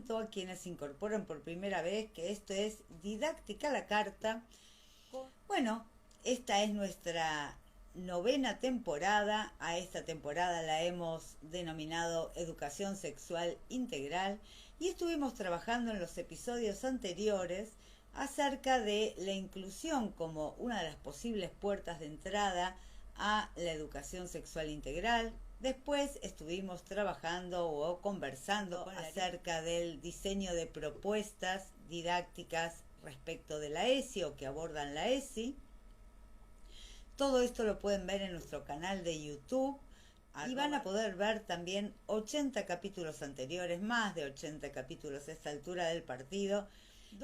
cuento a quienes se incorporan por primera vez que esto es Didáctica a la Carta. Bueno, esta es nuestra novena temporada. A esta temporada la hemos denominado Educación Sexual Integral y estuvimos trabajando en los episodios anteriores acerca de la inclusión como una de las posibles puertas de entrada a la educación sexual integral. Después estuvimos trabajando o conversando acerca del diseño de propuestas didácticas respecto de la ESI o que abordan la ESI. Todo esto lo pueden ver en nuestro canal de YouTube y van a poder ver también 80 capítulos anteriores, más de 80 capítulos a esta altura del partido.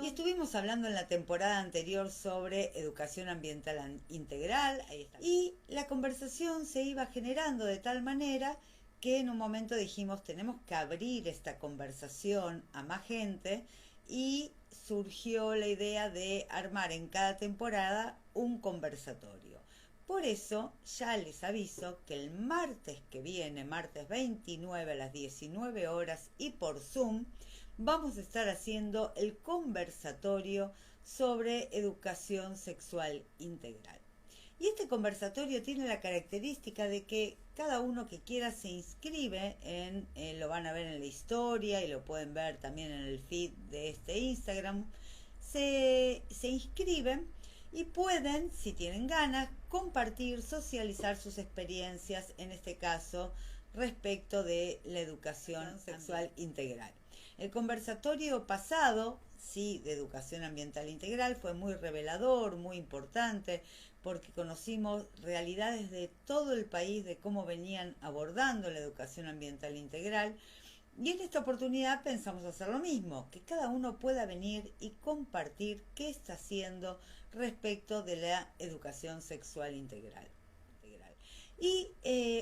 Y estuvimos hablando en la temporada anterior sobre educación ambiental integral. Ahí está. Y la conversación se iba generando de tal manera que en un momento dijimos tenemos que abrir esta conversación a más gente y surgió la idea de armar en cada temporada un conversatorio. Por eso ya les aviso que el martes que viene, martes 29 a las 19 horas y por Zoom, vamos a estar haciendo el conversatorio sobre educación sexual integral. Y este conversatorio tiene la característica de que cada uno que quiera se inscribe lo van a ver en la historia y lo pueden ver también en el feed de este Instagram. Se inscriben y pueden, si tienen ganas, compartir, socializar sus experiencias, en este caso, respecto de la educación sexual integral. El conversatorio pasado, sí, de educación ambiental integral, fue muy revelador, muy importante, porque conocimos realidades de todo el país de cómo venían abordando la educación ambiental integral. Y en esta oportunidad pensamos hacer lo mismo, que cada uno pueda venir y compartir qué está haciendo respecto de la educación sexual integral. Y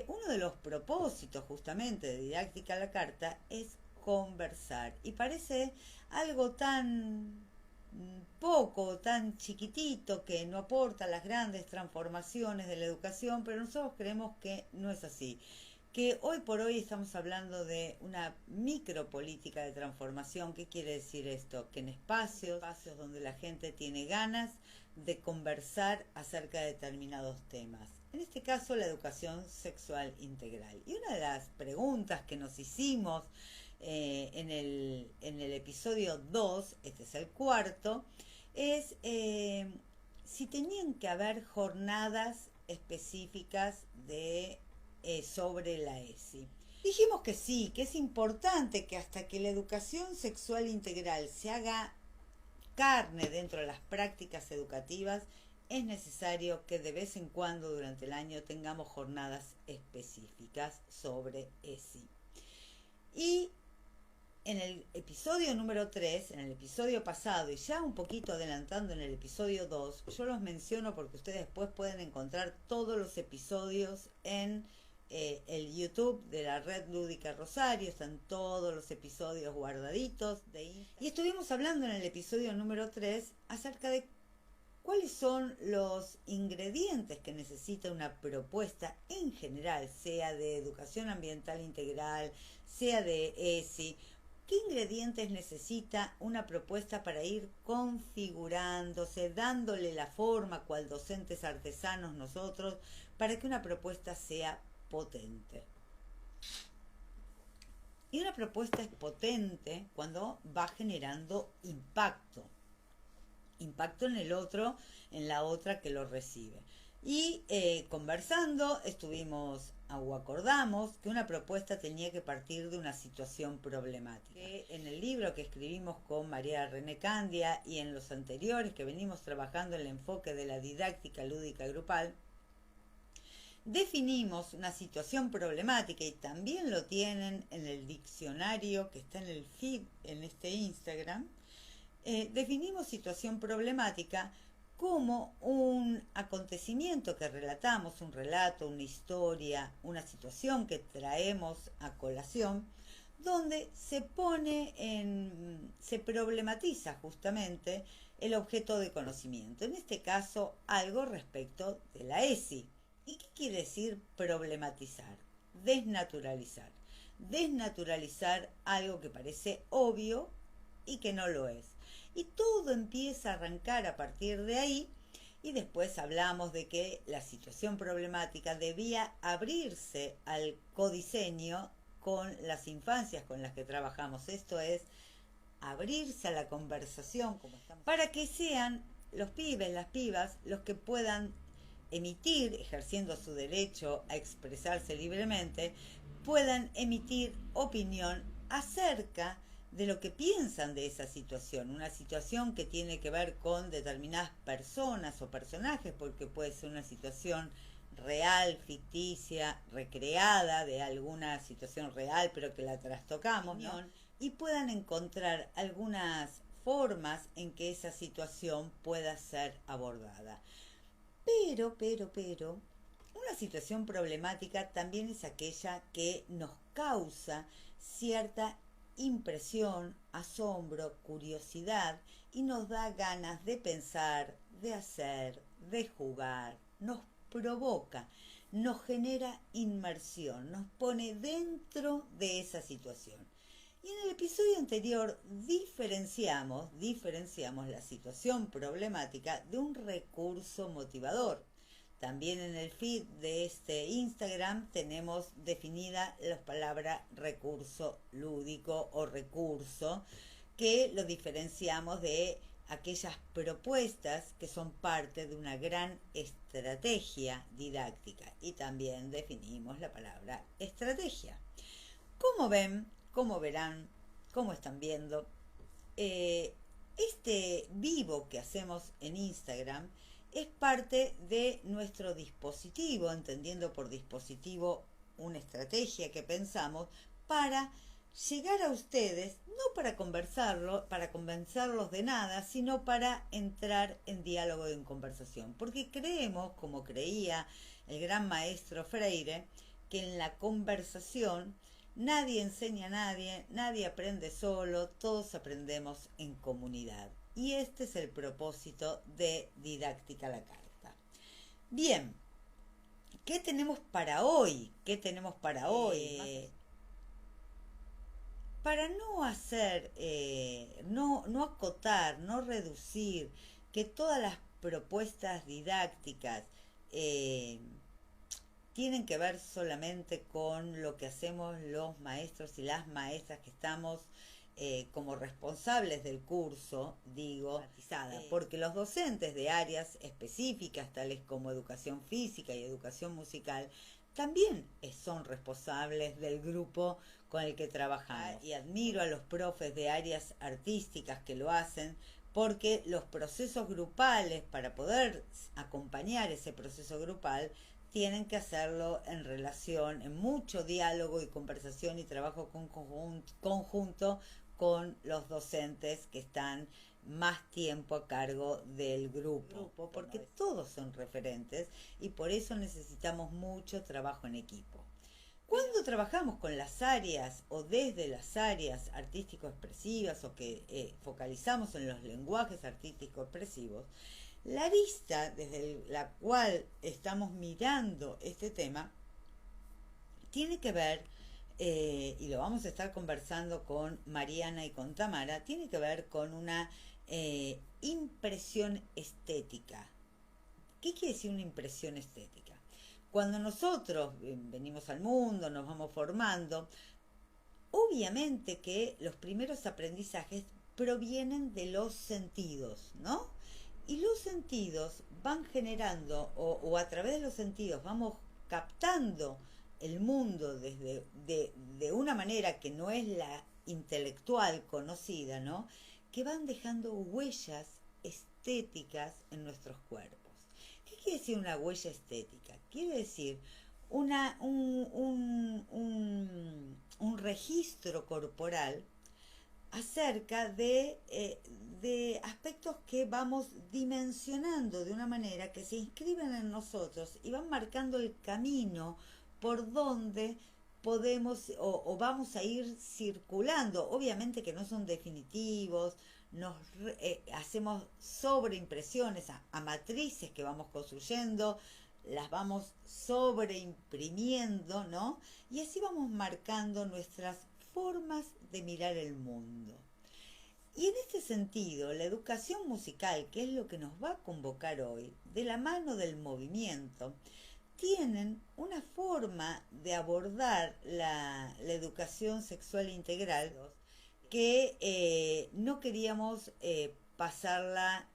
uno de los propósitos justamente de Didáctica a la Carta es conversar. Y parece algo tan poco, tan chiquitito, que no aporta las grandes transformaciones de la educación, pero nosotros creemos que no es así. Que hoy por hoy estamos hablando de una micropolítica de transformación. ¿Qué quiere decir esto? Que en espacios donde la gente tiene ganas de conversar acerca de determinados temas. En este caso, la educación sexual integral. Y una de las preguntas que nos hicimos en el episodio 2, este es el cuarto, es si tenían que haber jornadas específicas sobre la ESI. Dijimos que sí, que es importante que hasta que la educación sexual integral se haga carne dentro de las prácticas educativas, es necesario que de vez en cuando durante el año tengamos jornadas específicas sobre ESI. Y en el episodio número 3, en el episodio pasado y ya un poquito adelantando en el episodio 2, yo los menciono porque ustedes después pueden encontrar todos los episodios en el YouTube de la Red Lúdica Rosario, están todos los episodios guardaditos de Instagram. Y estuvimos hablando en el episodio número 3 acerca de cuáles son los ingredientes que necesita una propuesta en general, sea de educación ambiental integral, sea de ESI. ¿Qué ingredientes necesita una propuesta para ir configurándose, dándole la forma, cual docentes artesanos nosotros, para que una propuesta sea potente? Y una propuesta es potente cuando va generando impacto en el otro, en la otra que lo recibe. Y conversando acordamos que una propuesta tenía que partir de una situación problemática. En el libro que escribimos con María René Candia y en los anteriores que venimos trabajando el enfoque de la didáctica lúdica grupal, definimos una situación problemática, y también lo tienen en el diccionario que está en el feed en este Instagram. Definimos situación problemática como un acontecimiento que relatamos, un relato, una historia, una situación que traemos a colación, donde se problematiza justamente el objeto de conocimiento, en este caso algo respecto de la ESI. ¿Y qué quiere decir problematizar? Desnaturalizar. desnaturalizar algo que parece obvio y que no lo es. Y todo empieza a arrancar a partir de ahí, y después hablamos de que la situación problemática debía abrirse al codiseño con las infancias con las que trabajamos. Esto es, abrirse a la conversación para que sean los pibes, las pibas, los que puedan emitir, ejerciendo su derecho a expresarse libremente, puedan emitir opinión acerca de lo que piensan de esa situación, una situación que tiene que ver con determinadas personas o personajes, porque puede ser una situación real, ficticia, recreada de alguna situación real, pero que la trastocamos, ¿no? Y puedan encontrar algunas formas en que esa situación pueda ser abordada. Pero, una situación problemática también es aquella que nos causa cierta impresión, asombro, curiosidad y nos da ganas de pensar, de hacer, de jugar, nos provoca, nos genera inmersión, nos pone dentro de esa situación. Y en el episodio anterior diferenciamos la situación problemática de un recurso motivador. También en el feed de este Instagram tenemos definida la palabra recurso lúdico o recurso, que lo diferenciamos de aquellas propuestas que son parte de una gran estrategia didáctica. Y también definimos la palabra estrategia. Como ven, como verán, como están viendo, este vivo que hacemos en Instagram es parte de nuestro dispositivo, entendiendo por dispositivo una estrategia que pensamos para llegar a ustedes, no para conversarlo, para convencerlos de nada, sino para entrar en diálogo y en conversación. Porque creemos, como creía el gran maestro Freire, que en la conversación nadie enseña a nadie, nadie aprende solo, todos aprendemos en comunidad. Y este es el propósito de Didáctica a la Carta. Bien, ¿qué tenemos para hoy? Para no hacer, no acotar, no reducir, que todas las propuestas didácticas tienen que ver solamente con lo que hacemos los maestros y las maestras que estamos como responsables del curso, porque los docentes de áreas específicas, tales como educación física y educación musical, también son responsables del grupo con el que trabajamos. Y admiro a los profes de áreas artísticas que lo hacen, porque los procesos grupales, para poder acompañar ese proceso grupal, tienen que hacerlo en relación, en mucho diálogo y conversación y trabajo conjunto con los docentes que están más tiempo a cargo del grupo, porque todos son referentes y por eso necesitamos mucho trabajo en equipo. Cuando trabajamos con las áreas o desde las áreas artístico-expresivas o que focalizamos en los lenguajes artístico-expresivos, la vista desde la cual estamos mirando este tema tiene que ver, y lo vamos a estar conversando con Mariana y con Tamara, tiene que ver con una impresión estética. ¿Qué quiere decir una impresión estética? Cuando nosotros venimos al mundo, nos vamos formando, obviamente que los primeros aprendizajes provienen de los sentidos, ¿no? Y los sentidos van generando, o a través de los sentidos vamos captando el mundo de una manera que no es la intelectual conocida, ¿no? Que van dejando huellas estéticas en nuestros cuerpos. ¿Qué quiere decir una huella estética? Quiere decir un registro corporal acerca de aspectos que vamos dimensionando de una manera que se inscriben en nosotros y van marcando el camino por donde podemos o vamos a ir circulando. Obviamente que no son definitivos, hacemos sobreimpresiones a matrices que vamos construyendo las vamos sobreimprimiendo, ¿no? Y así vamos marcando nuestras formas de mirar el mundo. Y en este sentido, la educación musical, que es lo que nos va a convocar hoy, de la mano del movimiento, tienen una forma de abordar la educación sexual integral que no queríamos pasarla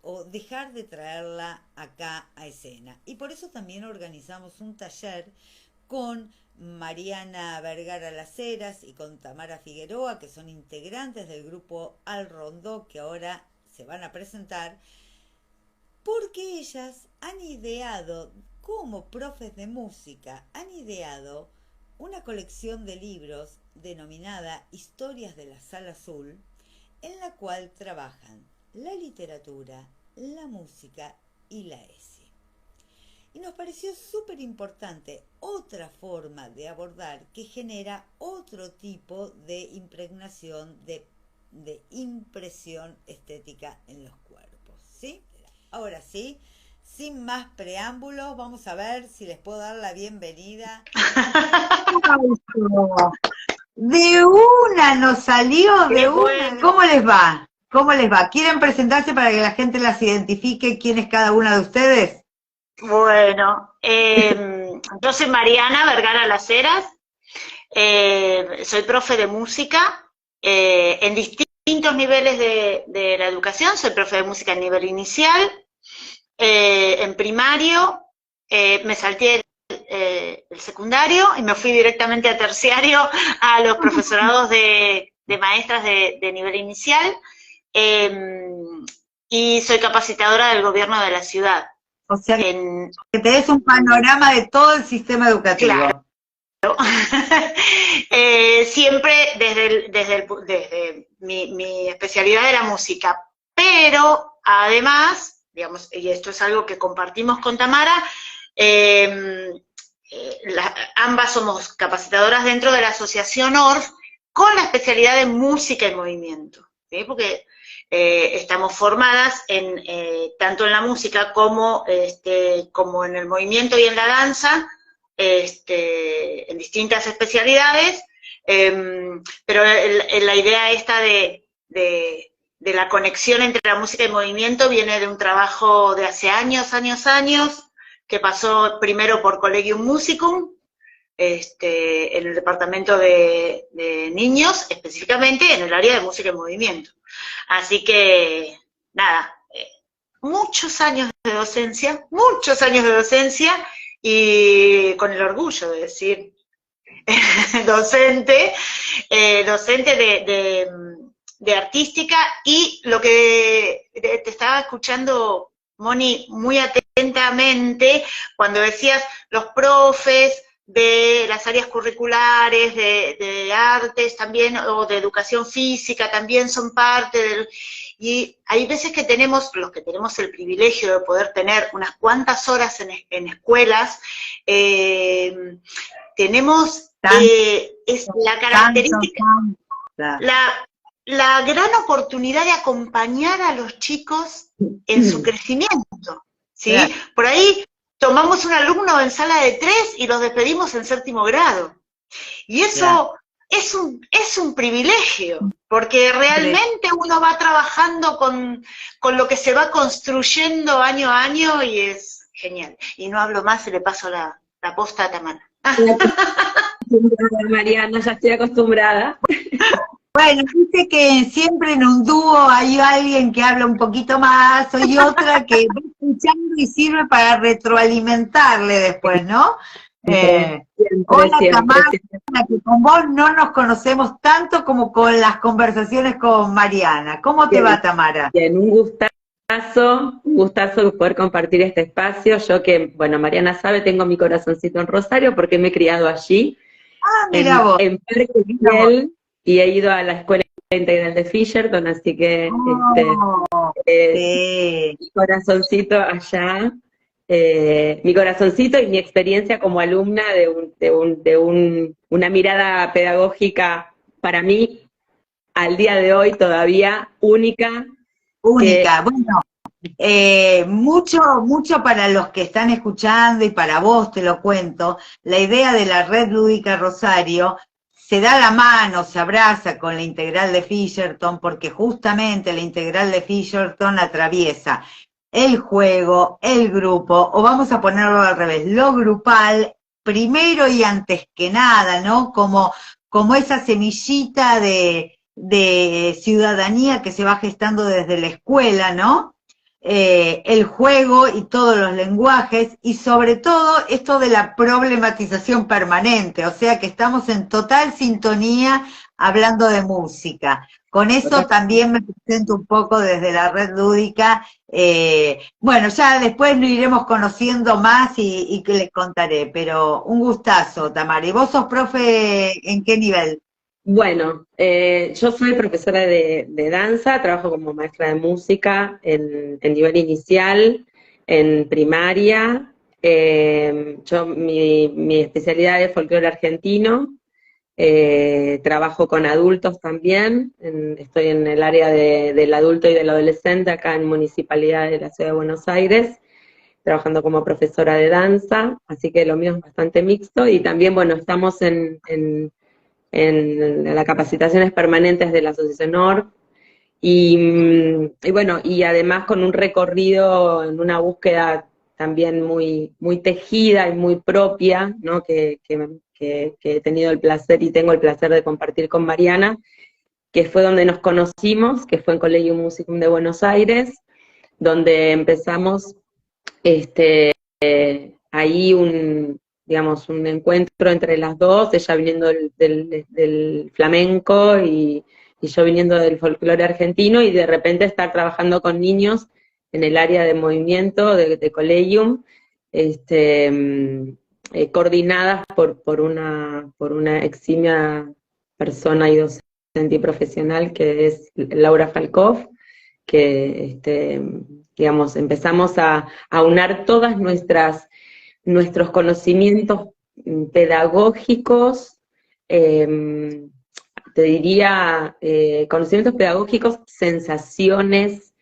o dejar de traerla acá a escena. Y por eso también organizamos un taller con Mariana Vergara Las Heras y con Tamara Figueroa, que son integrantes del grupo Al Rondó, que ahora se van a presentar, porque ellas han ideado, como profes de música, han ideado una colección de libros denominada Historias de la Sala Azul, en la cual trabajan la literatura, la música y la ESI. Y nos pareció súper importante otra forma de abordar que genera otro tipo de impregnación, de impresión estética en los cuerpos, ¿sí? Ahora sí, sin más preámbulos, vamos a ver si les puedo dar la bienvenida. De una nos salió, de una. Bueno. ¿Cómo les va? ¿Cómo les va? ¿Quieren presentarse para que la gente las identifique quién es cada una de ustedes? Bueno, yo soy Mariana Vergara Las Heras, soy profe de música en distintos niveles de la educación. Soy profe de música en nivel inicial, en primario, me salté el secundario y me fui directamente a terciario a los profesorados de maestras de nivel inicial, y soy capacitadora del gobierno de la ciudad. O sea, que te des un panorama de todo el sistema educativo. Claro. Siempre desde mi especialidad de la música, pero además, digamos, y esto es algo que compartimos con Tamara, ambas somos capacitadoras dentro de la asociación ORF con la especialidad de música y movimiento, ¿sí? Porque estamos formadas tanto en la música como en el movimiento y en la danza, en distintas especialidades, pero la idea esta de la conexión entre la música y movimiento viene de un trabajo de hace años, que pasó primero por Collegium Musicum, en el departamento de niños, específicamente en el área de música y movimiento. Así que, nada, muchos años de docencia, y con el orgullo de decir docente de artística. Y lo que te estaba escuchando, Moni, muy atentamente, cuando decías los profes de las áreas curriculares, de artes también, o de educación física, también son parte del... Y hay veces que los que tenemos el privilegio de poder tener unas cuantas horas en escuelas, tenemos es la característica, la gran oportunidad de acompañar a los chicos en su crecimiento, ¿sí? Claro. Por ahí tomamos un alumno en sala de 3 y los despedimos en 7º grado. Y eso es un privilegio, porque realmente uno va trabajando con lo que se va construyendo año a año, y es genial. Y no hablo más y le paso la posta a Tamara. Mariana, ya estoy acostumbrada. Bueno, dice que siempre en un dúo hay alguien que habla un poquito más, y otra que va escuchando y sirve para retroalimentarle después, ¿no? Hola, Tamara, que con vos no nos conocemos tanto como con las conversaciones con Mariana. ¿Cómo te va, Tamara? Bien, un gustazo poder compartir este espacio. Yo que, bueno, Mariana sabe, tengo mi corazoncito en Rosario porque me he criado allí, mira vos. En Parque Miguel, y he ido a la escuela integral de Fisherton, así que mi corazoncito allá, mi corazoncito y mi experiencia como alumna de una mirada pedagógica para mí al día de hoy todavía única. Bueno, mucho para los que están escuchando y para vos te lo cuento, la idea de la Red Lúdica Rosario se da la mano, se abraza con la integral de Fisherton, porque justamente la integral de Fisherton atraviesa el juego, el grupo, o vamos a ponerlo al revés, lo grupal, primero y antes que nada, ¿no? Como esa semillita de ciudadanía que se va gestando desde la escuela, ¿no? El juego y todos los lenguajes, y sobre todo esto de la problematización permanente, o sea que estamos en total sintonía hablando de música. Con eso también me presento un poco desde la red lúdica. Bueno, ya después lo iremos conociendo más y que les contaré, pero un gustazo, Tamara. ¿Y vos sos profe en qué nivel? Bueno, yo soy profesora de danza, trabajo como maestra de música en nivel inicial, en primaria. Mi especialidad es folclore argentino. Trabajo con adultos también, estoy en el área del adulto y del adolescente acá en Municipalidad de la Ciudad de Buenos Aires, trabajando como profesora de danza, así que lo mío es bastante mixto, y también, bueno, estamos en las capacitaciones permanentes de la Asociación ORF, y bueno, y además con un recorrido en una búsqueda también muy tejida y muy propia, ¿no? Que he tenido el placer y tengo el placer de compartir con Mariana, que fue donde nos conocimos, que fue en Collegium Musicum de Buenos Aires, donde empezamos ahí digamos, un encuentro entre las dos, ella viniendo del flamenco y yo viniendo del folclore argentino, y de repente estar trabajando con niños en el área de movimiento de Collegium, coordinadas por una eximia persona y docente y profesional que es Laura Falkov, que digamos, empezamos a aunar todas nuestros conocimientos pedagógicos, te diría, conocimientos pedagógicos, sensaciones,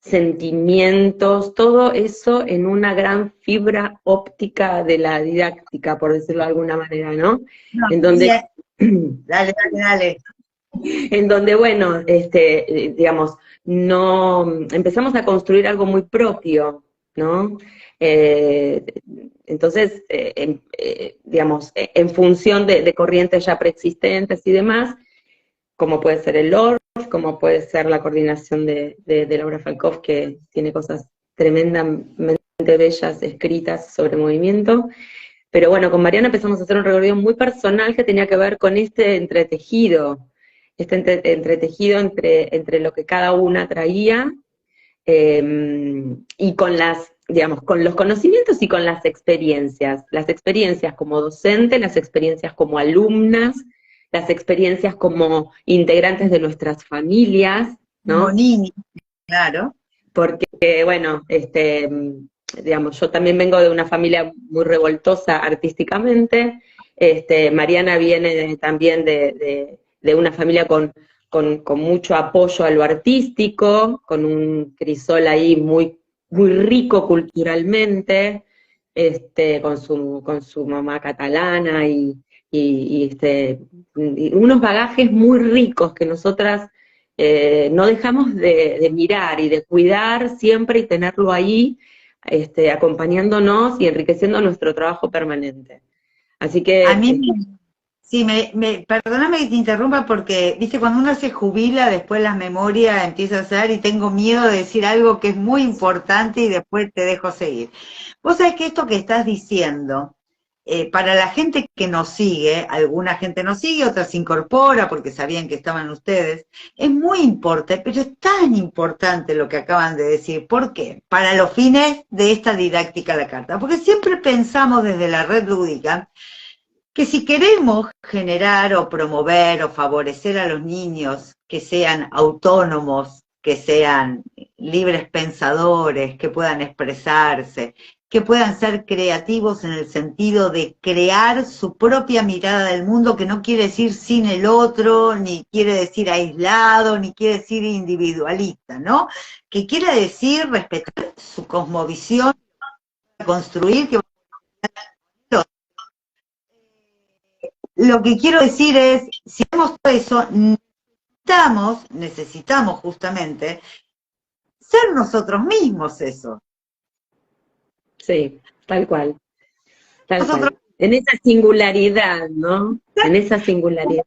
sentimientos, todo eso en una gran fibra óptica de la didáctica, por decirlo de alguna manera, ¿no? No, En donde, dale, dale. en donde, bueno, digamos, no empezamos a construir algo muy propio, ¿no? Entonces, digamos, en función de corrientes ya preexistentes y demás, como puede ser el LORF, como puede ser la coordinación de Laura Falkov, que tiene cosas tremendamente bellas escritas sobre movimiento. Pero bueno, con Mariana empezamos a hacer un recorrido muy personal que tenía que ver con este entretejido entre lo que cada una traía, y con digamos, con los conocimientos y con las experiencias como docente, las experiencias como alumnas, las experiencias como integrantes de nuestras familias, ¿no? Como niños, claro. Porque, bueno, digamos, yo también vengo de una familia muy revoltosa artísticamente. Mariana viene también de una familia con mucho apoyo a lo artístico, con un crisol ahí muy rico culturalmente, con su mamá catalana y unos bagajes muy ricos que nosotras no dejamos de mirar y de cuidar siempre y tenerlo ahí, acompañándonos y enriqueciendo nuestro trabajo permanente. Así que... A mí, sí, perdóname que te interrumpa porque, viste, cuando uno se jubila, después la memoria empieza a ser y tengo miedo de decir algo que es muy importante y después te dejo seguir. Vos sabés que esto que estás diciendo, para la gente que nos sigue, alguna gente nos sigue, otra se incorpora porque sabían que estaban ustedes, es muy importante, pero es tan importante lo que acaban de decir. ¿Por qué? Para los fines de esta didáctica a la carta. Porque siempre pensamos desde la red lúdica que si queremos generar o promover o favorecer a los niños que sean autónomos, que sean libres pensadores, que puedan expresarse, que puedan ser creativos en el sentido de crear su propia mirada del mundo, que no quiere decir sin el otro, ni quiere decir aislado, ni quiere decir individualista, ¿no? Que quiere decir respetar su cosmovisión, construir, que lo que quiero decir es, si hacemos todo eso, necesitamos justamente ser nosotros mismos eso. Sí, tal cual. Tal Nosotros, cual. En esa singularidad, ¿no? En esa singularidad.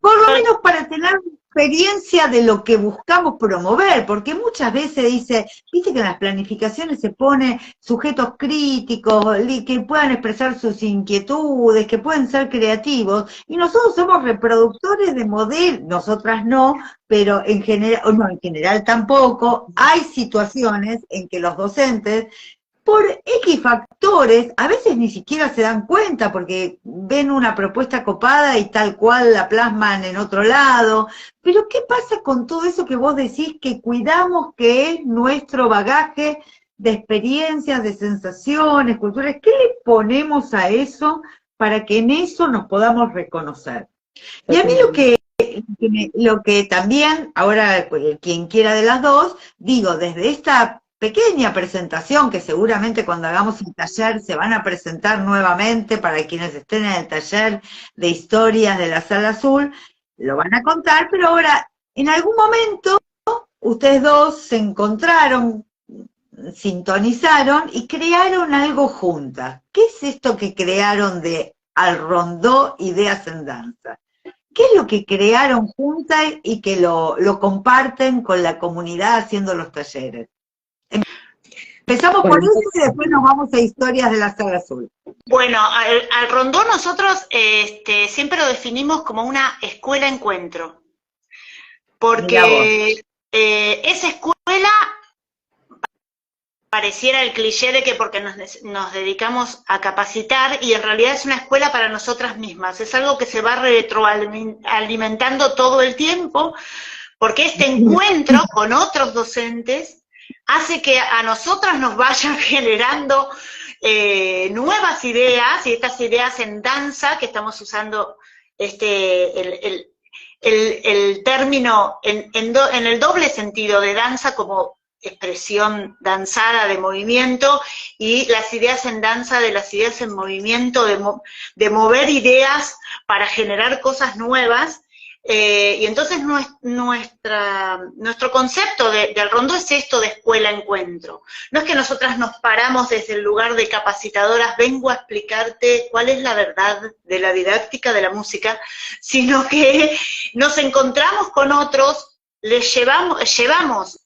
por lo menos para tener experiencia de lo que buscamos promover, porque muchas veces dice, viste que en las planificaciones se pone sujetos críticos, que puedan expresar sus inquietudes, que pueden ser creativos, y nosotros somos reproductores de modelos, nosotras no, pero en general tampoco, hay situaciones en que los docentes por X factores, a veces ni siquiera se dan cuenta porque ven una propuesta copada y tal cual la plasman en otro lado. Pero ¿qué pasa con todo eso que vos decís que cuidamos, que es nuestro bagaje de experiencias, de sensaciones, culturas? ¿Qué le ponemos a eso para que en eso nos podamos reconocer? Y a mí lo que también, ahora quien quiera de las dos, digo, desde esta pequeña presentación, que seguramente cuando hagamos el taller se van a presentar nuevamente para quienes estén en el taller de historias de la Sala Azul, lo van a contar, pero ahora, en algún momento, ustedes dos se encontraron, sintonizaron y crearon algo juntas. ¿Qué es esto que crearon de Al Rondó Ideas en Danza? ¿Qué es lo que crearon juntas y que lo comparten con la comunidad haciendo los talleres? Empezamos por eso y después nos vamos a historias de la Sala Azul. Bueno, al Rondó nosotros siempre lo definimos como una escuela encuentro, porque esa escuela pareciera el cliché de que porque nos dedicamos a capacitar, y en realidad es una escuela para nosotras mismas, es algo que se va retroalimentando todo el tiempo, porque este encuentro con otros docentes hace que a nosotras nos vayan generando nuevas ideas, y estas ideas en danza, que estamos usando el término en el doble sentido de danza como expresión danzada de movimiento, y las ideas en danza de las ideas en movimiento, de mover ideas para generar cosas nuevas. Y entonces nuestro concepto de Al Rondó es esto de escuela-encuentro. No es que nosotras nos paramos desde el lugar de capacitadoras, vengo a explicarte cuál es la verdad de la didáctica de la música, sino que nos encontramos con otros, les llevamos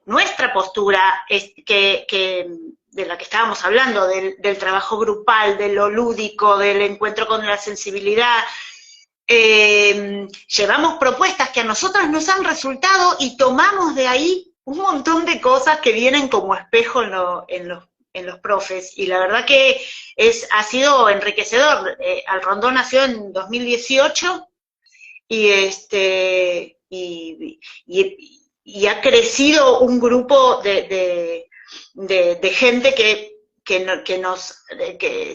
nuestra postura, de la que estábamos hablando, del trabajo grupal, de lo lúdico, del encuentro con la sensibilidad. Llevamos propuestas que a nosotras nos han resultado y tomamos de ahí un montón de cosas que vienen como espejo en los profes, y la verdad que ha sido enriquecedor. Al Rondó nació en 2018 y ha crecido un grupo de gente que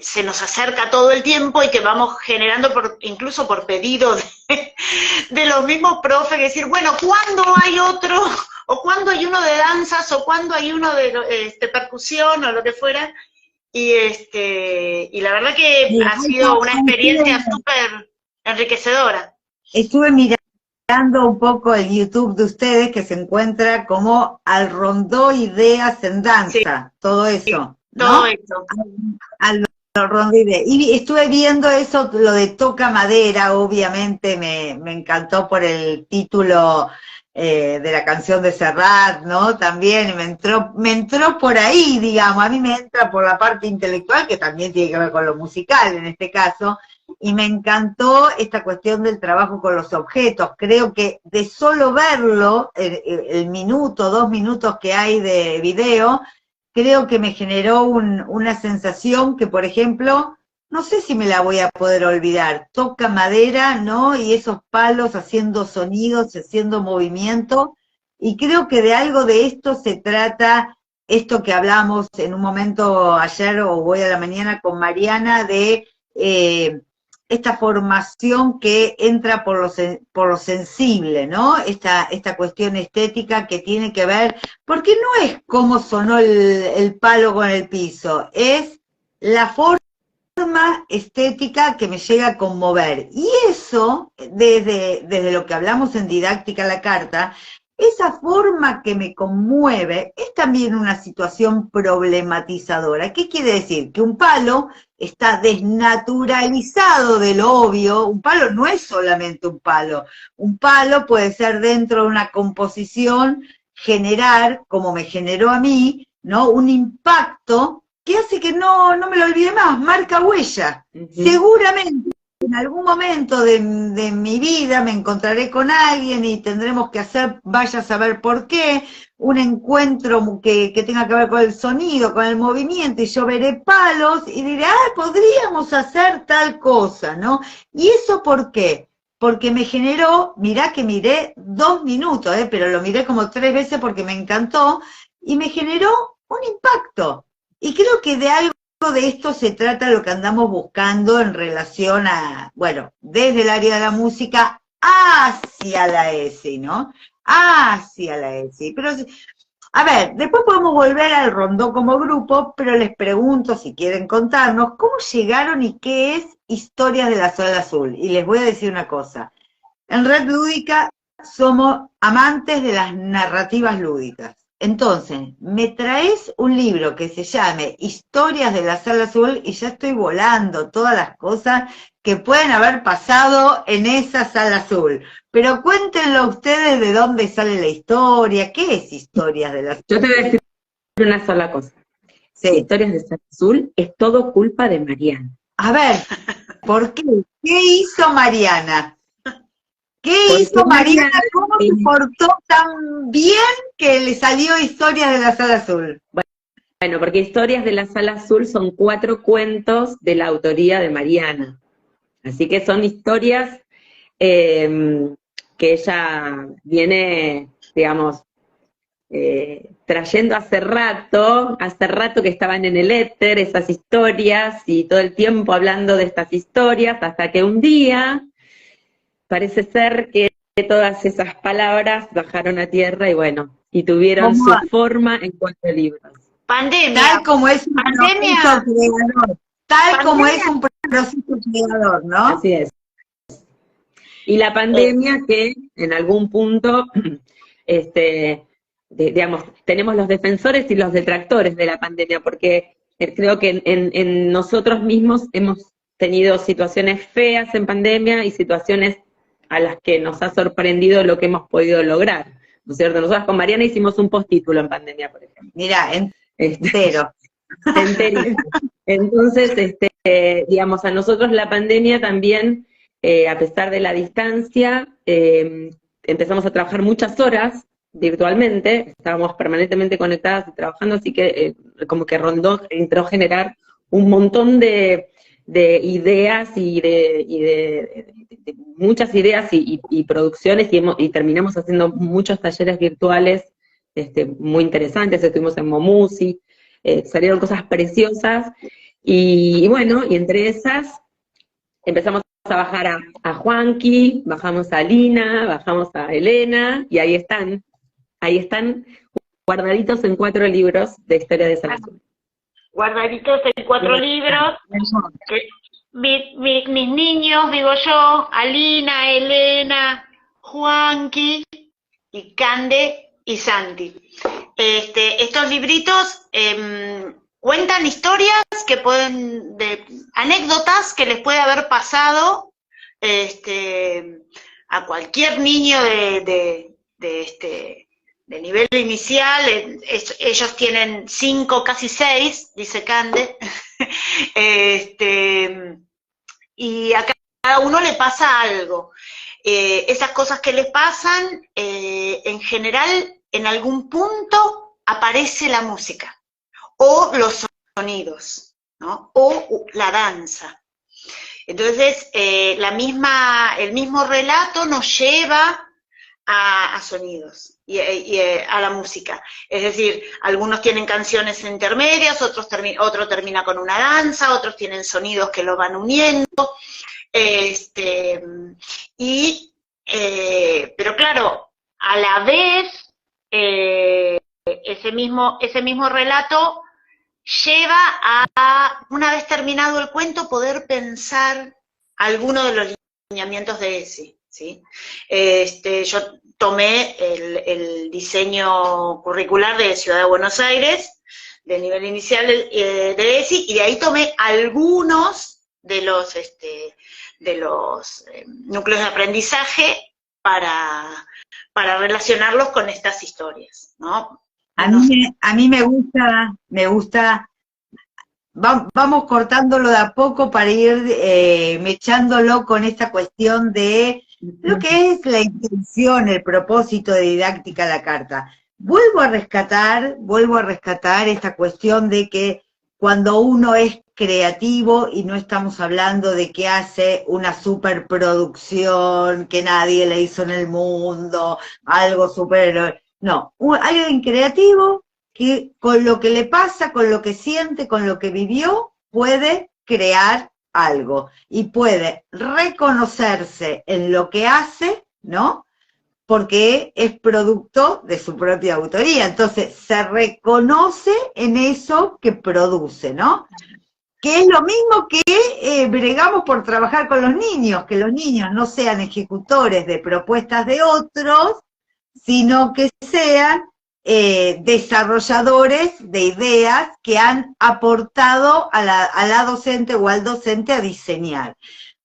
se nos acerca todo el tiempo y que vamos generando incluso por pedido de los mismos profes, decir, bueno, ¿cuándo hay otro? O ¿cuándo hay uno de danzas? O ¿cuándo hay uno de percusión? O lo que fuera. Y la verdad que ha sido una experiencia súper enriquecedora. Estuve mirando un poco el YouTube de ustedes, que se encuentra como Al Rondó Ideas en Danza, sí, todo eso. Sí. Todo ¿no? eso. Al Rondó Ideas. Y estuve viendo eso, lo de Toca Madera, obviamente me encantó por el título de la canción de Serrat, ¿no? También me entró por ahí, digamos, a mí me entra por la parte intelectual, que también tiene que ver con lo musical en este caso, y me encantó esta cuestión del trabajo con los objetos. Creo que de solo verlo, el minuto, 2 minutos que hay de video, creo que me generó una sensación que, por ejemplo, no sé si me la voy a poder olvidar. Toca madera, ¿no? Y esos palos haciendo sonidos, haciendo movimiento, y creo que de algo de esto se trata esto que hablamos en un momento ayer o hoy a la mañana con Mariana de esta formación que entra por lo sensible, ¿no? Esta cuestión estética que tiene que ver, porque no es cómo sonó el palo con el piso, es la forma estética que me llega a conmover. Y eso, desde lo que hablamos en Didáctica a la Carta, esa forma que me conmueve es también una situación problematizadora. ¿Qué quiere decir? Que un palo está desnaturalizado de lo obvio. Un palo no es solamente un palo. Un palo puede ser dentro de una composición, generar, como me generó a mí, ¿no? Un impacto que hace que no me lo olvide más, marca huella. Seguramente en algún momento de mi vida me encontraré con alguien y tendremos que hacer, vaya a saber por qué, un encuentro que tenga que ver con el sonido, con el movimiento, y yo veré palos y diré, podríamos hacer tal cosa, ¿no? ¿Y eso por qué? Porque me generó, mirá que miré 2 minutos, pero lo miré como 3 veces porque me encantó, y me generó un impacto. Y creo que de algo de esto se trata lo que andamos buscando en relación a, bueno, desde el área de la música hacia la ESI, ¿no? Hacia la ESI. Pero, a ver, después podemos volver al rondó como grupo, pero les pregunto si quieren contarnos cómo llegaron y qué es Historias de la Sala Azul. Y les voy a decir una cosa. En Red Lúdica somos amantes de las narrativas lúdicas. Entonces, me traes un libro que se llame Historias de la Sala Azul y ya estoy volando todas las cosas que pueden haber pasado en esa Sala Azul. Pero cuéntenlo ustedes de dónde sale la historia, ¿qué es Historias de la Sala Azul? Yo te voy a decir una sola cosa. Sí. Historias de Sala Azul es todo culpa de Mariana. A ver, ¿por qué? ¿Qué hizo Mariana? ¿Qué hizo Mariana? ¿Cómo se portó tan bien que le salió Historias de la Sala Azul? Bueno, porque Historias de la Sala Azul son 4 cuentos de la autoría de Mariana. Así que son historias que ella viene, digamos, trayendo hace rato que estaban en el éter esas historias y todo el tiempo hablando de estas historias, hasta que un día parece ser que todas esas palabras bajaron a tierra y bueno, y tuvieron su forma en 4 libros. Pandemia. Tal como es un proceso creador. Tal como es un proceso creador, ¿no? Así es. Y la pandemia que en algún punto, digamos, tenemos los defensores y los detractores de la pandemia, porque creo que en nosotros mismos hemos tenido situaciones feas en pandemia y situaciones a las que nos ha sorprendido lo que hemos podido lograr, ¿no es cierto? Nosotros con Mariana hicimos un postítulo en pandemia, por ejemplo. Mirá, entero. Enterito. Entonces, digamos, a nosotros la pandemia también, a pesar de la distancia, empezamos a trabajar muchas horas virtualmente, estábamos permanentemente conectadas y trabajando, así que como que entró a generar un montón de ideas y de muchas ideas y producciones y terminamos haciendo muchos talleres virtuales muy interesantes. Estuvimos en Momusi, salieron cosas preciosas y bueno, y entre esas empezamos a bajar a Juanqui, bajamos a Lina, bajamos a Elena y ahí están guardaditos en 4 libros de Historia de Sala Azul. Guardaditos en 4 libros. Mis niños, digo yo, Alina, Elena, Juanqui y Cande y Santi. Estos libritos cuentan historias que pueden, anécdotas que les puede haber pasado a cualquier niño de nivel inicial. Ellos tienen 5, casi 6, dice Cande, y a cada uno le pasa algo. Esas cosas que les pasan, en general, en algún punto aparece la música, o los sonidos, ¿no? O la danza. Entonces, el mismo relato nos lleva a sonidos y a la música. Es decir, algunos tienen canciones intermedias, otro termina con una danza, otros tienen sonidos que lo van uniendo, pero claro, a la vez, ese mismo relato lleva a, una vez terminado el cuento, poder pensar alguno de los lineamientos de ese, ¿sí? Yo tomé el diseño curricular de Ciudad de Buenos Aires, del nivel inicial de ESI, y de ahí tomé algunos de los núcleos de aprendizaje para relacionarlos con estas historias, ¿no? A mí me gusta, vamos cortándolo de a poco para ir mechándolo con esta cuestión de lo que es la intención, el propósito de Didáctica a la Carta. Vuelvo a rescatar esta cuestión de que cuando uno es creativo, y no estamos hablando de que hace una superproducción que nadie le hizo en el mundo, algo super... No, alguien creativo que con lo que le pasa, con lo que siente, con lo que vivió, puede crear algo y puede reconocerse en lo que hace, ¿no? Porque es producto de su propia autoría, entonces se reconoce en eso que produce, ¿no? Que es lo mismo que bregamos por trabajar con los niños, que los niños no sean ejecutores de propuestas de otros, sino que sean desarrolladores de ideas que han aportado a la docente o al docente a diseñar.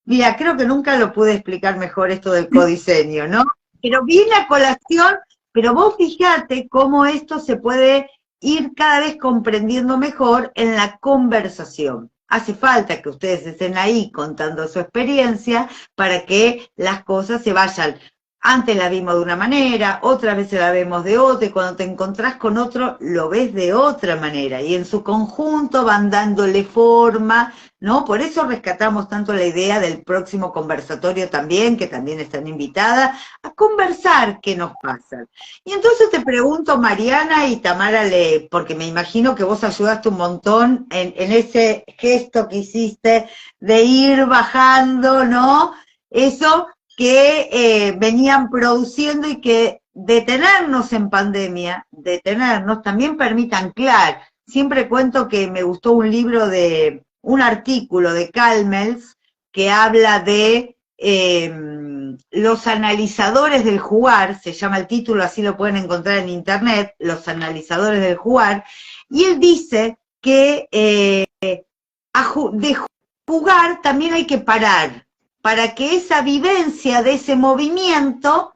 Mira, creo que nunca lo pude explicar mejor esto del codiseño, ¿no? Pero viene a colación, pero vos fíjate cómo esto se puede ir cada vez comprendiendo mejor en la conversación. Hace falta que ustedes estén ahí contando su experiencia para que las cosas se vayan. Antes la vimos de una manera, otras veces la vemos de otra, y cuando te encontrás con otro, lo ves de otra manera, y en su conjunto van dándole forma, ¿no? Por eso rescatamos tanto la idea del próximo conversatorio también, que también están invitadas, a conversar qué nos pasa. Y entonces te pregunto, Mariana y Tamara, porque me imagino que vos ayudaste un montón en ese gesto que hiciste de ir bajando, ¿no? Eso que venían produciendo y que detenernos en pandemia, también permite anclar. Siempre cuento que me gustó un artículo de Calmels que habla de los analizadores del jugar, se llama el título, así lo pueden encontrar en internet, los analizadores del jugar, y él dice que de jugar también hay que parar, para que esa vivencia de ese movimiento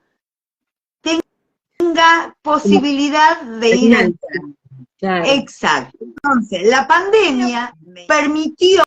tenga posibilidad de ir al plan. Claro. Exacto. Entonces, la pandemia permitió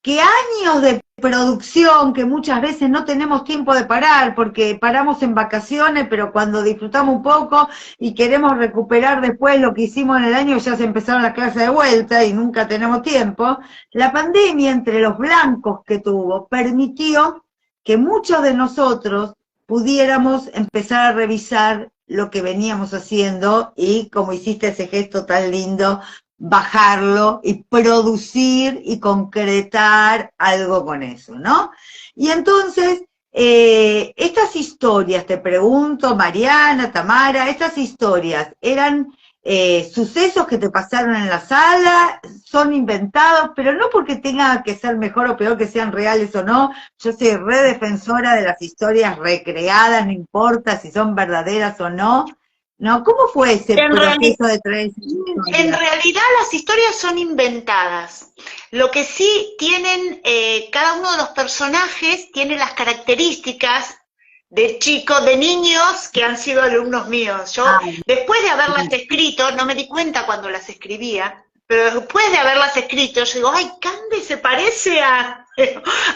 que años de producción, que muchas veces no tenemos tiempo de parar, porque paramos en vacaciones, pero cuando disfrutamos un poco y queremos recuperar después lo que hicimos en el año, ya se empezaron las clases de vuelta y nunca tenemos tiempo, la pandemia, entre los blancos que tuvo, permitió que muchos de nosotros pudiéramos empezar a revisar lo que veníamos haciendo y, como hiciste ese gesto tan lindo, bajarlo y producir y concretar algo con eso, ¿no? Y entonces, estas historias, te pregunto, Mariana, Tamara, estas historias, ¿eran sucesos que te pasaron en la sala? ¿Son inventados? Pero no porque tenga que ser mejor o peor que sean reales o no. Yo soy redefensora de las historias recreadas, no importa si son verdaderas o no. ¿No? ¿Cómo fue ese proceso de traer esas historias? En realidad las historias son inventadas. Lo que sí tienen, cada uno de los personajes tiene las características de chicos, de niños que han sido alumnos míos. Yo, después de haberlas escrito, no me di cuenta cuando las escribía, pero después de haberlas escrito, yo digo, ¡ay, Cande se parece a...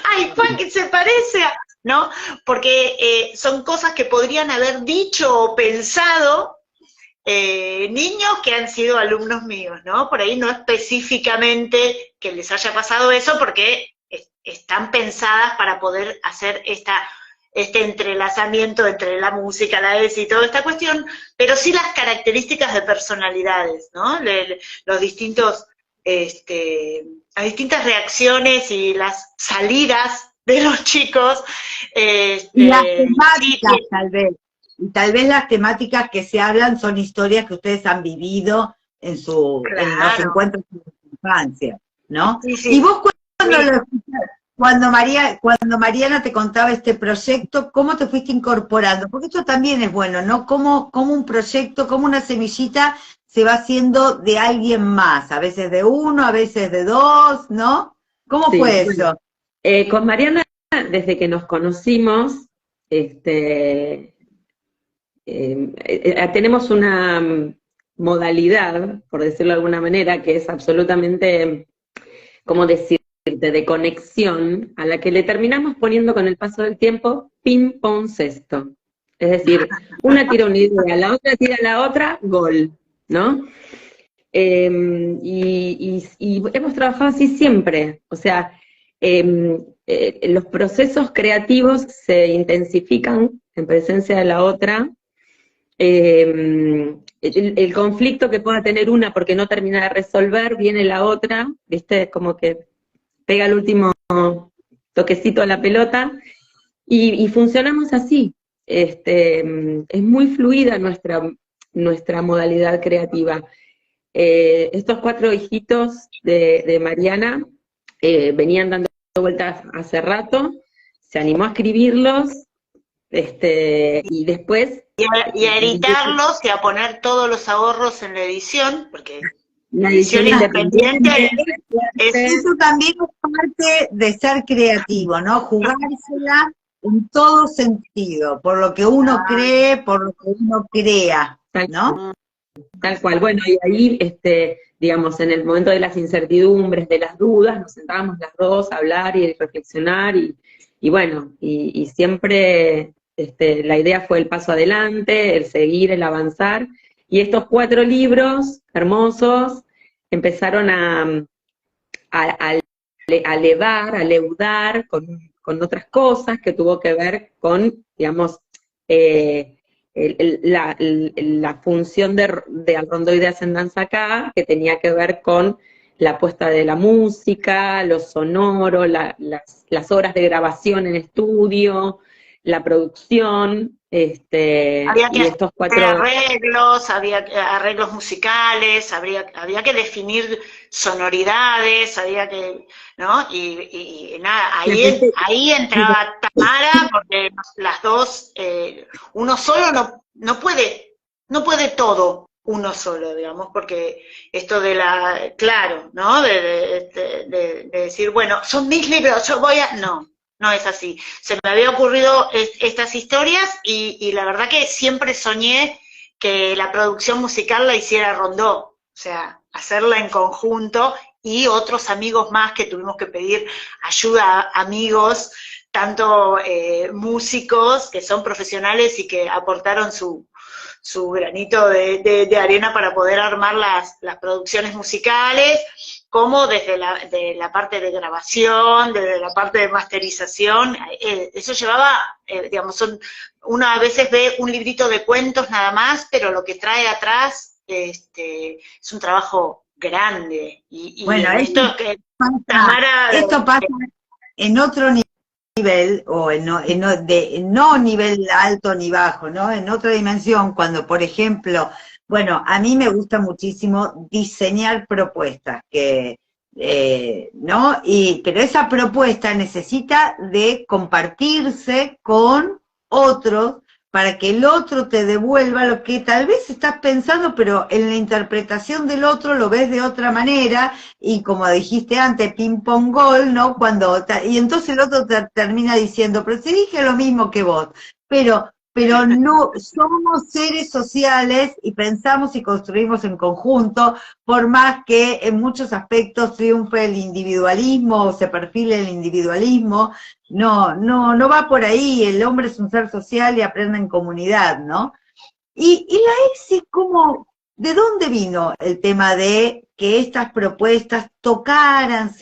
¡ay, Juan se parece a... ¿no? Porque son cosas que podrían haber dicho o pensado niños que han sido alumnos míos, ¿no? Por ahí no específicamente que les haya pasado eso, porque están pensadas para poder hacer este entrelazamiento entre la música, la ESI y toda esta cuestión, pero sí las características de personalidades, ¿no? Los distintos, las distintas reacciones y las salidas de los chicos. Y las temáticas, sí, tal vez. Y tal vez las temáticas que se hablan son historias que ustedes han vivido en los encuentros de su infancia, ¿no? Sí, sí. Y vos cuando lo escuchás, cuando Mariana te contaba este proyecto, ¿cómo te fuiste incorporando? Porque esto también es bueno, ¿no? Cómo un proyecto, cómo una semillita se va haciendo de alguien más, a veces de uno, a veces de dos, ¿no? ¿Cómo fue eso? Con Mariana, desde que nos conocimos, tenemos una modalidad, por decirlo de alguna manera, que es absolutamente, ¿cómo decirte?, de conexión, a la que le terminamos poniendo con el paso del tiempo ping-pong cesto. Es decir, una tira una idea, la otra tira la otra, gol, ¿no? Y hemos trabajado así siempre, o sea, los procesos creativos se intensifican en presencia de la otra. El conflicto que pueda tener una porque no termina de resolver, viene la otra, ¿viste? Como que pega el último toquecito a la pelota, y funcionamos así. Es muy fluida nuestra modalidad creativa. Estos 4 hijitos de Mariana venían dando vueltas hace rato, se animó a escribirlos, y después... Y a editarlos y a poner todos los ahorros en la edición, porque la edición independiente eso también es parte de ser creativo, ¿no? Jugársela en todo sentido, por lo que uno cree, por lo que uno crea, ¿no? Tal cual. Bueno, y ahí, digamos, en el momento de las incertidumbres, de las dudas, nos sentábamos las dos a hablar y reflexionar, y bueno, y siempre la idea fue el paso adelante, el seguir, el avanzar, y estos 4 libros hermosos empezaron a leudar con otras cosas que tuvo que ver con, digamos, la función de Alrondoideas en Danza Acá, que tenía que ver con la puesta de la música, lo sonoro, las horas de grabación en estudio, la producción, había que y estos 4... arreglos, había arreglos musicales, había que definir sonoridades, había que, ¿no? Y nada, ahí entraba Tamara, porque las dos, uno solo no puede todo uno solo, digamos, porque esto de claro, ¿no? De decir, bueno, son mis libros, yo voy a... No es así. Se me había ocurrido estas historias y la verdad que siempre soñé que la producción musical la hiciera Rondó, o sea, hacerla en conjunto, y otros amigos más que tuvimos que pedir ayuda a amigos, tanto músicos que son profesionales y que aportaron su granito de arena para poder armar las producciones musicales, como desde la parte de grabación, desde la parte de masterización. Eso llevaba, digamos, uno a veces ve un librito de cuentos nada más, pero lo que trae atrás es un trabajo grande. Bueno, esto pasa en otro nivel, o no nivel alto ni bajo, ¿no? En otra dimensión, cuando, por ejemplo... Bueno, a mí me gusta muchísimo diseñar propuestas, ¿no? Pero esa propuesta necesita de compartirse con otros para que el otro te devuelva lo que tal vez estás pensando, pero en la interpretación del otro lo ves de otra manera, y como dijiste antes, ping pong gol, ¿no? Y entonces el otro te termina diciendo, pero si dije lo mismo que vos, pero no, somos seres sociales y pensamos y construimos en conjunto, por más que en muchos aspectos triunfe el individualismo o se perfile el individualismo, no va por ahí. El hombre es un ser social y aprende en comunidad, ¿no? Y la ESI, ¿de dónde vino el tema de que estas propuestas se tocaran,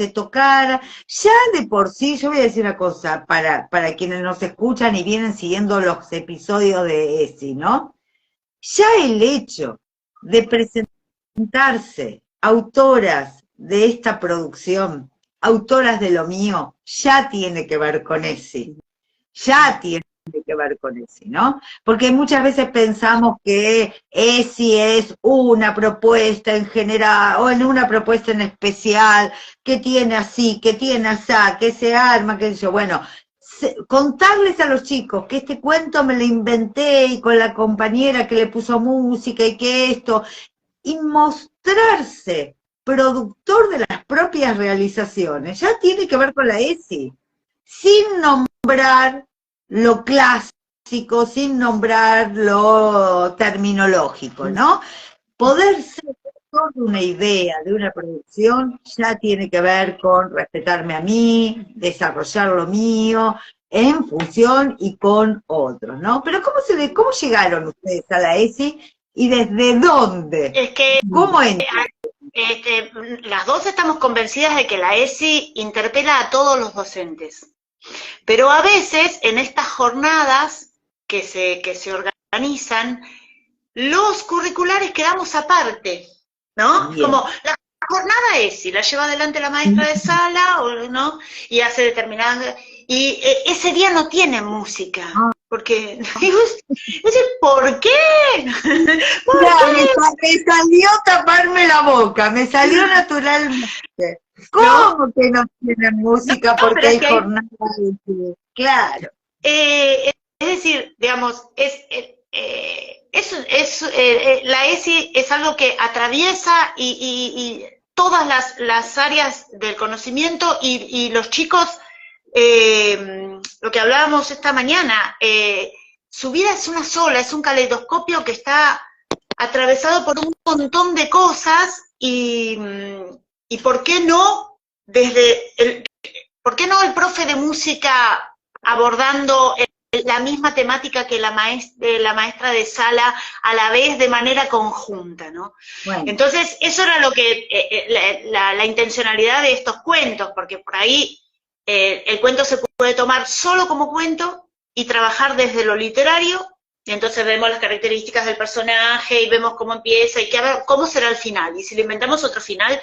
ya de por sí, yo voy a decir una cosa, para quienes nos escuchan y vienen siguiendo los episodios de ESI, ¿no? Ya el hecho de presentarse autoras de esta producción, autoras de lo mío, ya tiene que ver con ESI, ya tiene que ver con ESI, ¿no? Porque muchas veces pensamos que ESI es una propuesta en general, o en una propuesta en especial, que tiene así, que tiene así, que se arma, que yo, bueno, contarles a los chicos que este cuento me lo inventé y con la compañera que le puso música y que esto, y mostrarse productor de las propias realizaciones, ya tiene que ver con la ESI, sin nombrar lo clásico, sin nombrar lo terminológico, ¿no? Poder ser autor de una idea, de una producción, ya tiene que ver con respetarme a mí, desarrollar lo mío, en función y con otros, ¿no? Pero ¿cómo llegaron ustedes a la ESI y desde dónde? Es que ¿Cómo entran? Las dos estamos convencidas de que la ESI interpela a todos los docentes. Pero a veces, en estas jornadas que se organizan, los curriculares quedamos aparte, ¿no? Bien. Como la jornada ESI, la lleva adelante la maestra de sala, ¿no? Y hace determinadas... Y ese día no tiene música, porque... ¿Por qué? ¿Por qué? Me salió taparme la boca, me salió naturalmente. ¿Cómo que no tienen música porque hay jornadas? Claro. Es decir, digamos, la ESI es algo que atraviesa y todas las áreas del conocimiento y los chicos, lo que hablábamos esta mañana, su vida es una sola, es un caleidoscopio que está atravesado por un montón de cosas y ¿por qué no el profe de música abordando la misma temática que la maestra de sala a la vez de manera conjunta, ¿no? Bueno. Entonces, eso era lo que la intencionalidad de estos cuentos, porque por ahí el cuento se puede tomar solo como cuento y trabajar desde lo literario, y entonces vemos las características del personaje y vemos cómo empieza y cómo será el final, y si le inventamos otro final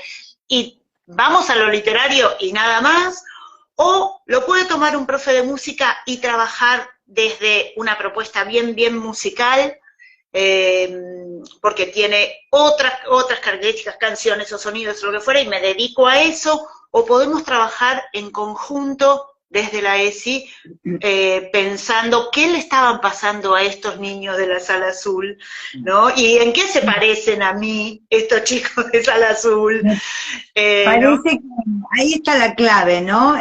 y vamos a lo literario y nada más, o lo puede tomar un profe de música y trabajar desde una propuesta bien musical, porque tiene otras características, canciones o sonidos o lo que fuera, y me dedico a eso, o podemos trabajar en conjunto desde la ESI, pensando qué le estaban pasando a estos niños de la Sala Azul, ¿no? Y en qué se parecen a mí estos chicos de Sala Azul. Parece ¿no? Que ahí está la clave, ¿no?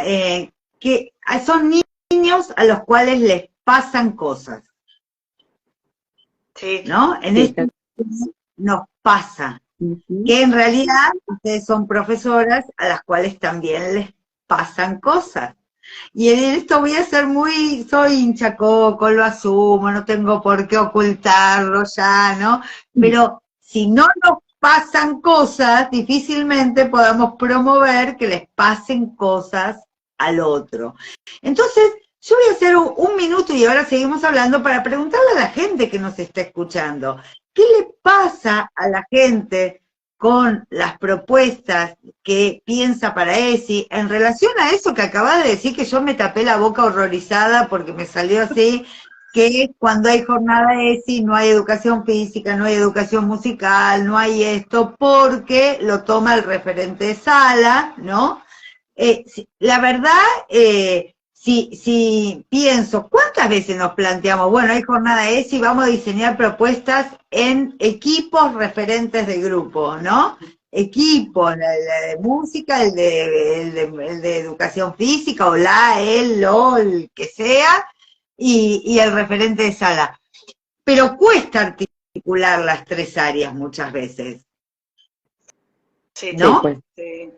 Que son niños a los cuales les pasan cosas. Sí. ¿No? En este nos pasa. Que en realidad ustedes son profesoras a las cuales también les pasan cosas. Y en esto voy a ser soy hinchacoco, lo asumo, no tengo por qué ocultarlo ya, ¿no? Pero si no nos pasan cosas, difícilmente podamos promover que les pasen cosas al otro. Entonces, yo voy a hacer un minuto y ahora seguimos hablando para preguntarle a la gente que nos está escuchando, ¿qué le pasa a la gente con las propuestas que piensa para ESI, en relación a eso que acabas de decir, que yo me tapé la boca horrorizada porque me salió así, que cuando hay jornada ESI no hay educación física, no hay educación musical, no hay esto, porque lo toma el referente de sala, ¿no? La verdad, si pienso, ¿cuántas veces nos planteamos, bueno, hay jornada ESI, vamos a diseñar propuestas en equipos referentes de grupo, ¿no? Equipo, el de música, el de educación física, o el que sea, y el referente de sala. Pero cuesta articular las tres áreas muchas veces. Sí, ¿no? Pues, sí.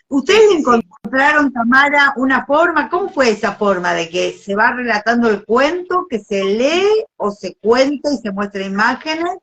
¿Ustedes encontraron, Tamara, una forma? ¿Cómo fue esa forma de que se va relatando el cuento, que se lee o se cuenta y se muestra imágenes?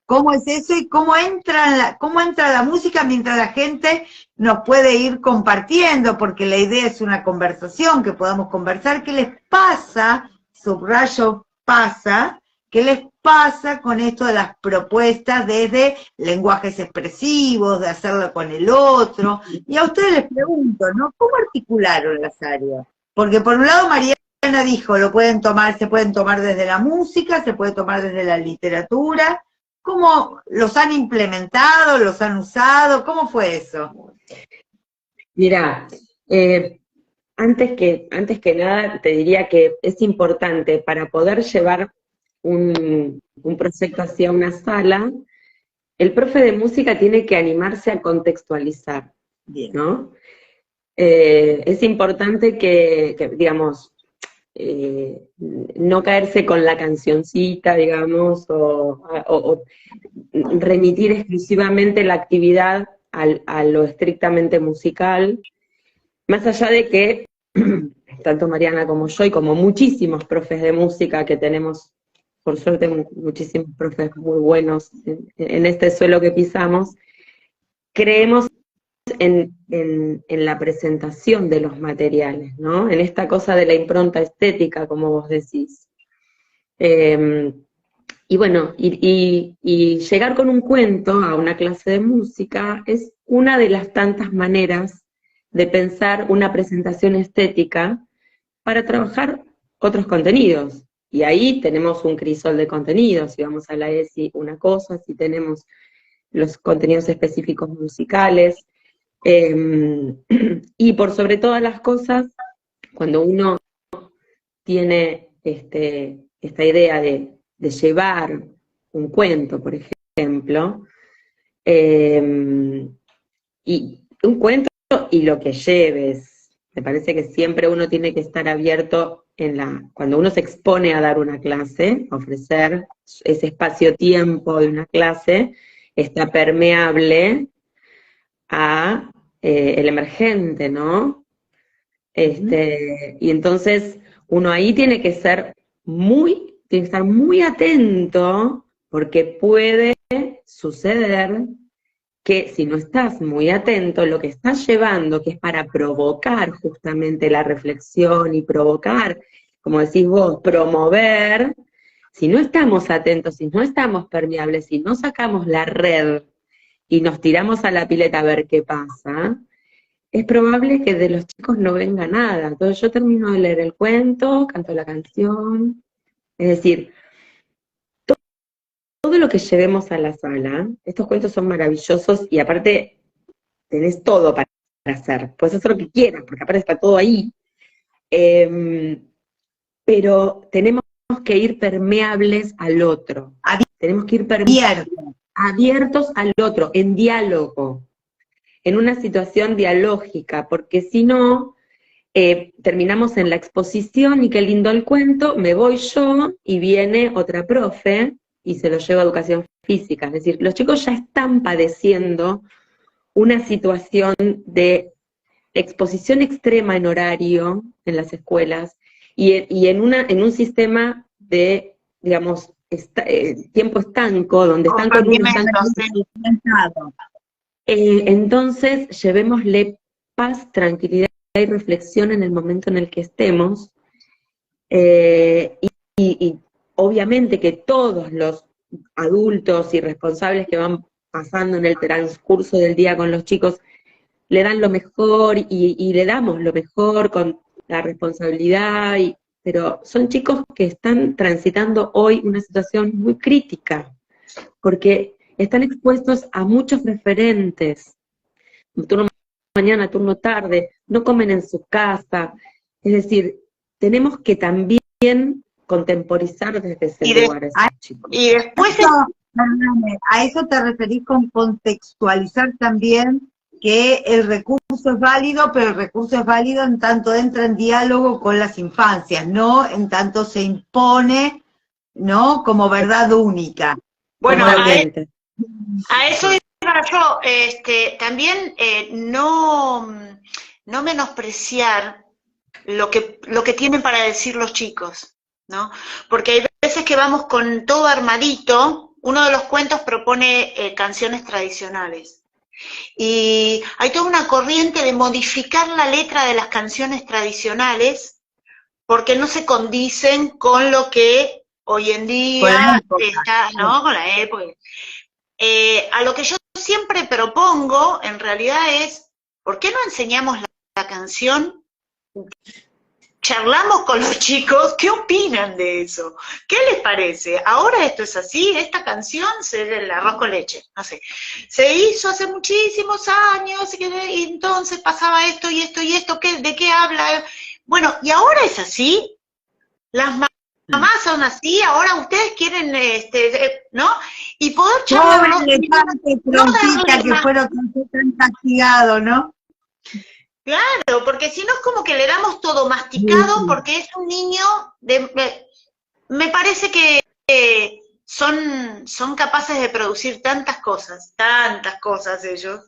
¿Cómo es eso y cómo entra la música mientras la gente nos puede ir compartiendo? Porque la idea es una conversación, que podamos conversar. ¿Qué les pasa? Subrayo pasa. ¿Qué les pasa con esto de las propuestas desde lenguajes expresivos, de hacerlo con el otro? Y a ustedes les pregunto, ¿no? ¿Cómo articularon las áreas? Porque por un lado Mariana dijo, se pueden tomar desde la música, se puede tomar desde la literatura. ¿Cómo los han implementado, los han usado? ¿Cómo fue eso? Mira, antes que nada te diría que es importante para poder llevar un proyecto hacia una sala, el profe de música tiene que animarse a contextualizar, Bien. ¿no? Es importante que digamos, no caerse con la cancioncita, digamos, o remitir exclusivamente la actividad a lo estrictamente musical, más allá de que tanto Mariana como yo y como muchísimos profes de música que tenemos, por suerte muchísimos profes muy buenos en este suelo que pisamos, creemos en la presentación de los materiales, ¿no? En esta cosa de la impronta estética, como vos decís. Y bueno, y llegar con un cuento a una clase de música es una de las tantas maneras de pensar una presentación estética para trabajar otros contenidos. Y ahí tenemos un crisol de contenidos, si vamos a la ESI una cosa, si tenemos los contenidos específicos musicales, y por sobre todas las cosas, cuando uno tiene esta idea de llevar un cuento, por ejemplo, y un cuento y lo que lleves, me parece que siempre uno tiene que estar abierto cuando uno se expone a dar una clase, a ofrecer ese espacio-tiempo de una clase, está permeable a el emergente, ¿no? Y entonces uno ahí tiene que estar muy atento, porque puede suceder que si no estás muy atento, lo que estás llevando, que es para provocar justamente la reflexión y provocar, como decís vos, promover, si no estamos atentos, si no estamos permeables, si no sacamos la red y nos tiramos a la pileta a ver qué pasa, es probable que de los chicos no venga nada. Entonces yo termino de leer el cuento, canto la canción, es decir, todo lo que llevemos a la sala, estos cuentos son maravillosos y aparte tenés todo para hacer, puedes hacer lo que quieras, porque aparte está todo ahí, pero tenemos que ir permeables al otro, tenemos que ir abiertos al otro, en diálogo, en una situación dialógica, porque si no, terminamos en la exposición y qué lindo el cuento, me voy yo y viene otra profe y se lo lleva a educación física. Es decir, los chicos ya están padeciendo una situación de exposición extrema en horario en las escuelas y en un sistema de, digamos, tiempo estanco, donde están con un entonces llevémosle paz, tranquilidad y reflexión en el momento en el que estemos, y obviamente que todos los adultos y responsables que van pasando en el transcurso del día con los chicos le dan lo mejor y le damos lo mejor con la responsabilidad, pero son chicos que están transitando hoy una situación muy crítica, porque están expuestos a muchos referentes, turno mañana, turno tarde, no comen en su casa, es decir, tenemos que también contemporizar desde ese lugar. Y después... A eso te referís con contextualizar también, que el recurso es válido, pero el recurso es válido en tanto entra en diálogo con las infancias, no en tanto se impone, ¿no?, como verdad única. Bueno, a eso iba yo, también no menospreciar lo que tienen para decir los chicos, ¿no? Porque hay veces que vamos con todo armadito, uno de los cuentos propone canciones tradicionales. Y hay toda una corriente de modificar la letra de las canciones tradicionales porque no se condicen con lo que hoy en día está, ¿no? Con la época. A lo que yo siempre propongo, en realidad, es, ¿por qué no enseñamos la canción? Charlamos con los chicos, ¿qué opinan de eso? ¿Qué les parece? Ahora esto es así, esta canción, el arroz con leche, no sé, se hizo hace muchísimos años, y entonces pasaba esto y esto y esto, ¿de qué habla? Bueno, y ahora es así, las mamás son así, ahora ustedes quieren, ¿no? Y poder charlar, que fueron tan castigados, ¿no? Claro, porque si no es como que le damos todo masticado, porque es un niño, me parece que son capaces de producir tantas cosas ellos,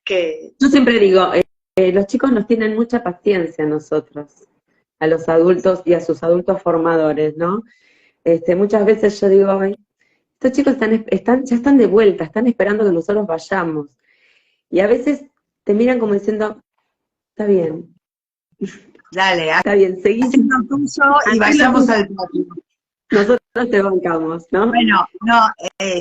que... Yo siempre digo, los chicos nos tienen mucha paciencia a nosotros, a los adultos y a sus adultos formadores, ¿no? Muchas veces yo digo, ay, estos chicos ya están de vuelta, están esperando que nosotros vayamos. Y a veces te miran como diciendo, está bien. Dale, está bien, seguí haciendo tuyo y vayamos al patio. Nosotros te bancamos, ¿no? Bueno, no,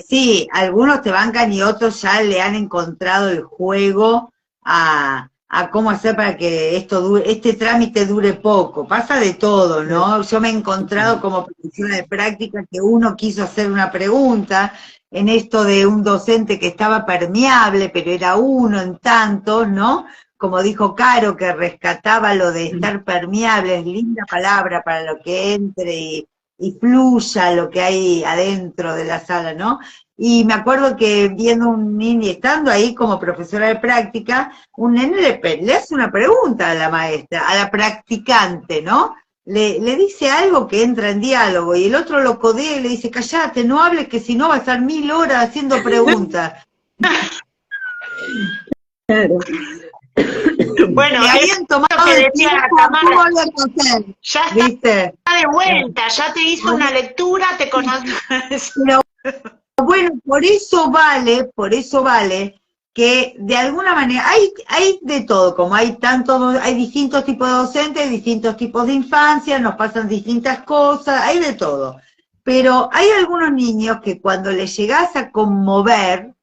sí, algunos te bancan y otros ya le han encontrado el juego a cómo hacer para que este trámite dure poco. Pasa de todo, ¿no? Yo me he encontrado como profesora de práctica que uno quiso hacer una pregunta en esto de un docente que estaba permeable, pero era uno en tantos, ¿no? Como dijo Caro, que rescataba lo de estar permeable, es linda palabra para lo que entre y fluya lo que hay adentro de la sala, ¿no? Y me acuerdo que viendo un niño, estando ahí como profesora de práctica, un nene le hace una pregunta a la maestra, a la practicante, ¿no? Le dice algo que entra en diálogo, y el otro lo codea y le dice, callate, no hables, que si no va a estar 1000 horas haciendo preguntas. Claro. Bueno, me habían tomado que decía Tamara, ya ¿viste? Está de vuelta, ya te hizo una lectura, te conoces. Pero bueno, por eso vale que de alguna manera, hay de todo, como hay distintos tipos de docentes, distintos tipos de infancia, nos pasan distintas cosas, hay de todo. Pero hay algunos niños que cuando les llegás a conmover,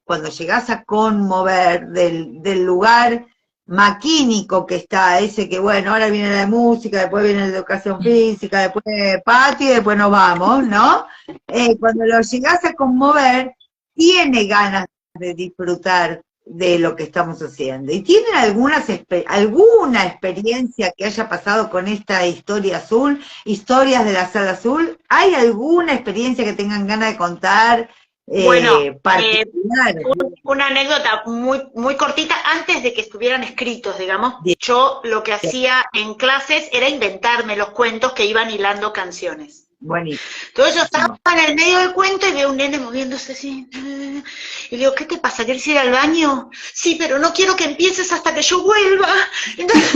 del lugar maquínico que está, ese que bueno, ahora viene la música, después viene la educación física, después patio y después nos vamos, ¿no? Cuando lo llegás a conmover, tiene ganas de disfrutar de lo que estamos haciendo. ¿Y tienen alguna experiencia que haya pasado con esta historia azul, historias de la sala azul? ¿Hay alguna experiencia que tengan ganas de contar? Una anécdota muy, muy cortita, antes de que estuvieran escritos, digamos. Bien. Yo lo que hacía en clases era inventarme los cuentos que iban hilando canciones. Buenísimo. Entonces yo estaba en el medio del cuento y veo un nene moviéndose así, y digo, ¿qué te pasa? ¿Quieres ir al baño? Sí, pero no quiero que empieces hasta que yo vuelva. Entonces,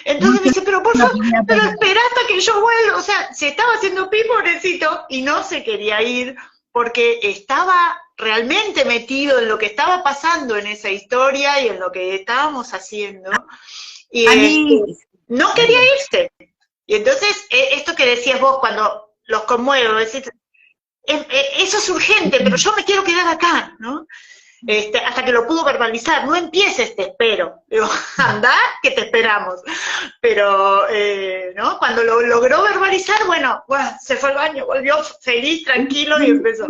Entonces me dice, pero por favor, pero espera hasta que yo vuelva. O sea, se estaba haciendo pi, pobrecito, y no se quería ir porque estaba realmente metido en lo que estaba pasando en esa historia y en lo que estábamos haciendo. Y no quería irse. Y entonces, esto que decías vos cuando los conmuevo, decís, eso es urgente, pero yo me quiero quedar acá, ¿no? Hasta que lo pudo verbalizar, no empieces, te espero. Digo, anda, que te esperamos. Pero, ¿no? Cuando lo logró verbalizar, bueno, se fue al baño, volvió feliz, tranquilo y empezó.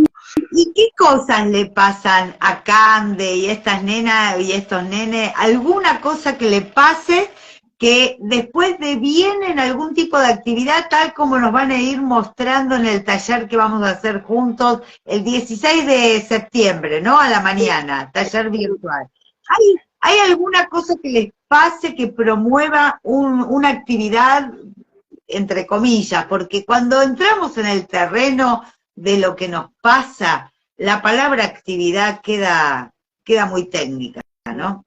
¿Y qué cosas le pasan a Cande y estas nenas y estos nenes? ¿Alguna cosa que le pase que después deviene en algún tipo de actividad, tal como nos van a ir mostrando en el taller que vamos a hacer juntos el 16 de septiembre, ¿no? A la mañana, taller virtual. ¿Hay alguna cosa que les pase que promueva una actividad, entre comillas? Porque cuando entramos en el terreno de lo que nos pasa, la palabra actividad queda muy técnica, ¿no?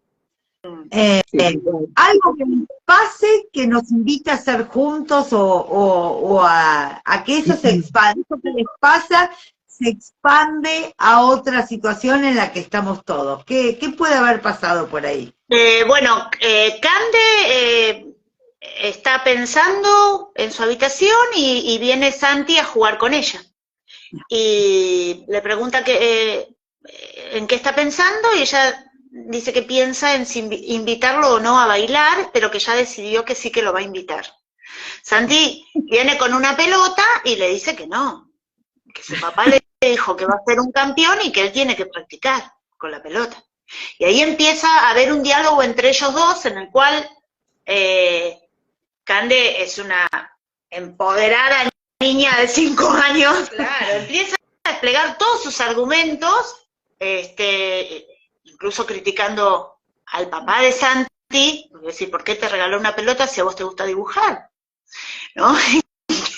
Algo que nos pase, que nos invite a hacer juntos o a que eso se expanda, eso que les pasa se expande a otra situación en la que estamos todos. ¿Qué puede haber pasado por ahí? Cande está pensando en su habitación y viene Santi a jugar con ella. Y le pregunta en qué está pensando y ella dice que piensa en si invitarlo o no a bailar, pero que ya decidió que sí que lo va a invitar. Santi viene con una pelota y le dice que no, que su papá le dijo que va a ser un campeón y que él tiene que practicar con la pelota. Y ahí empieza a haber un diálogo entre ellos dos en el cual Cande es una empoderada niña de 5 años, claro, empieza a desplegar todos sus argumentos, incluso criticando al papá de Santi, es decir, ¿por qué te regaló una pelota si a vos te gusta dibujar? ¿No?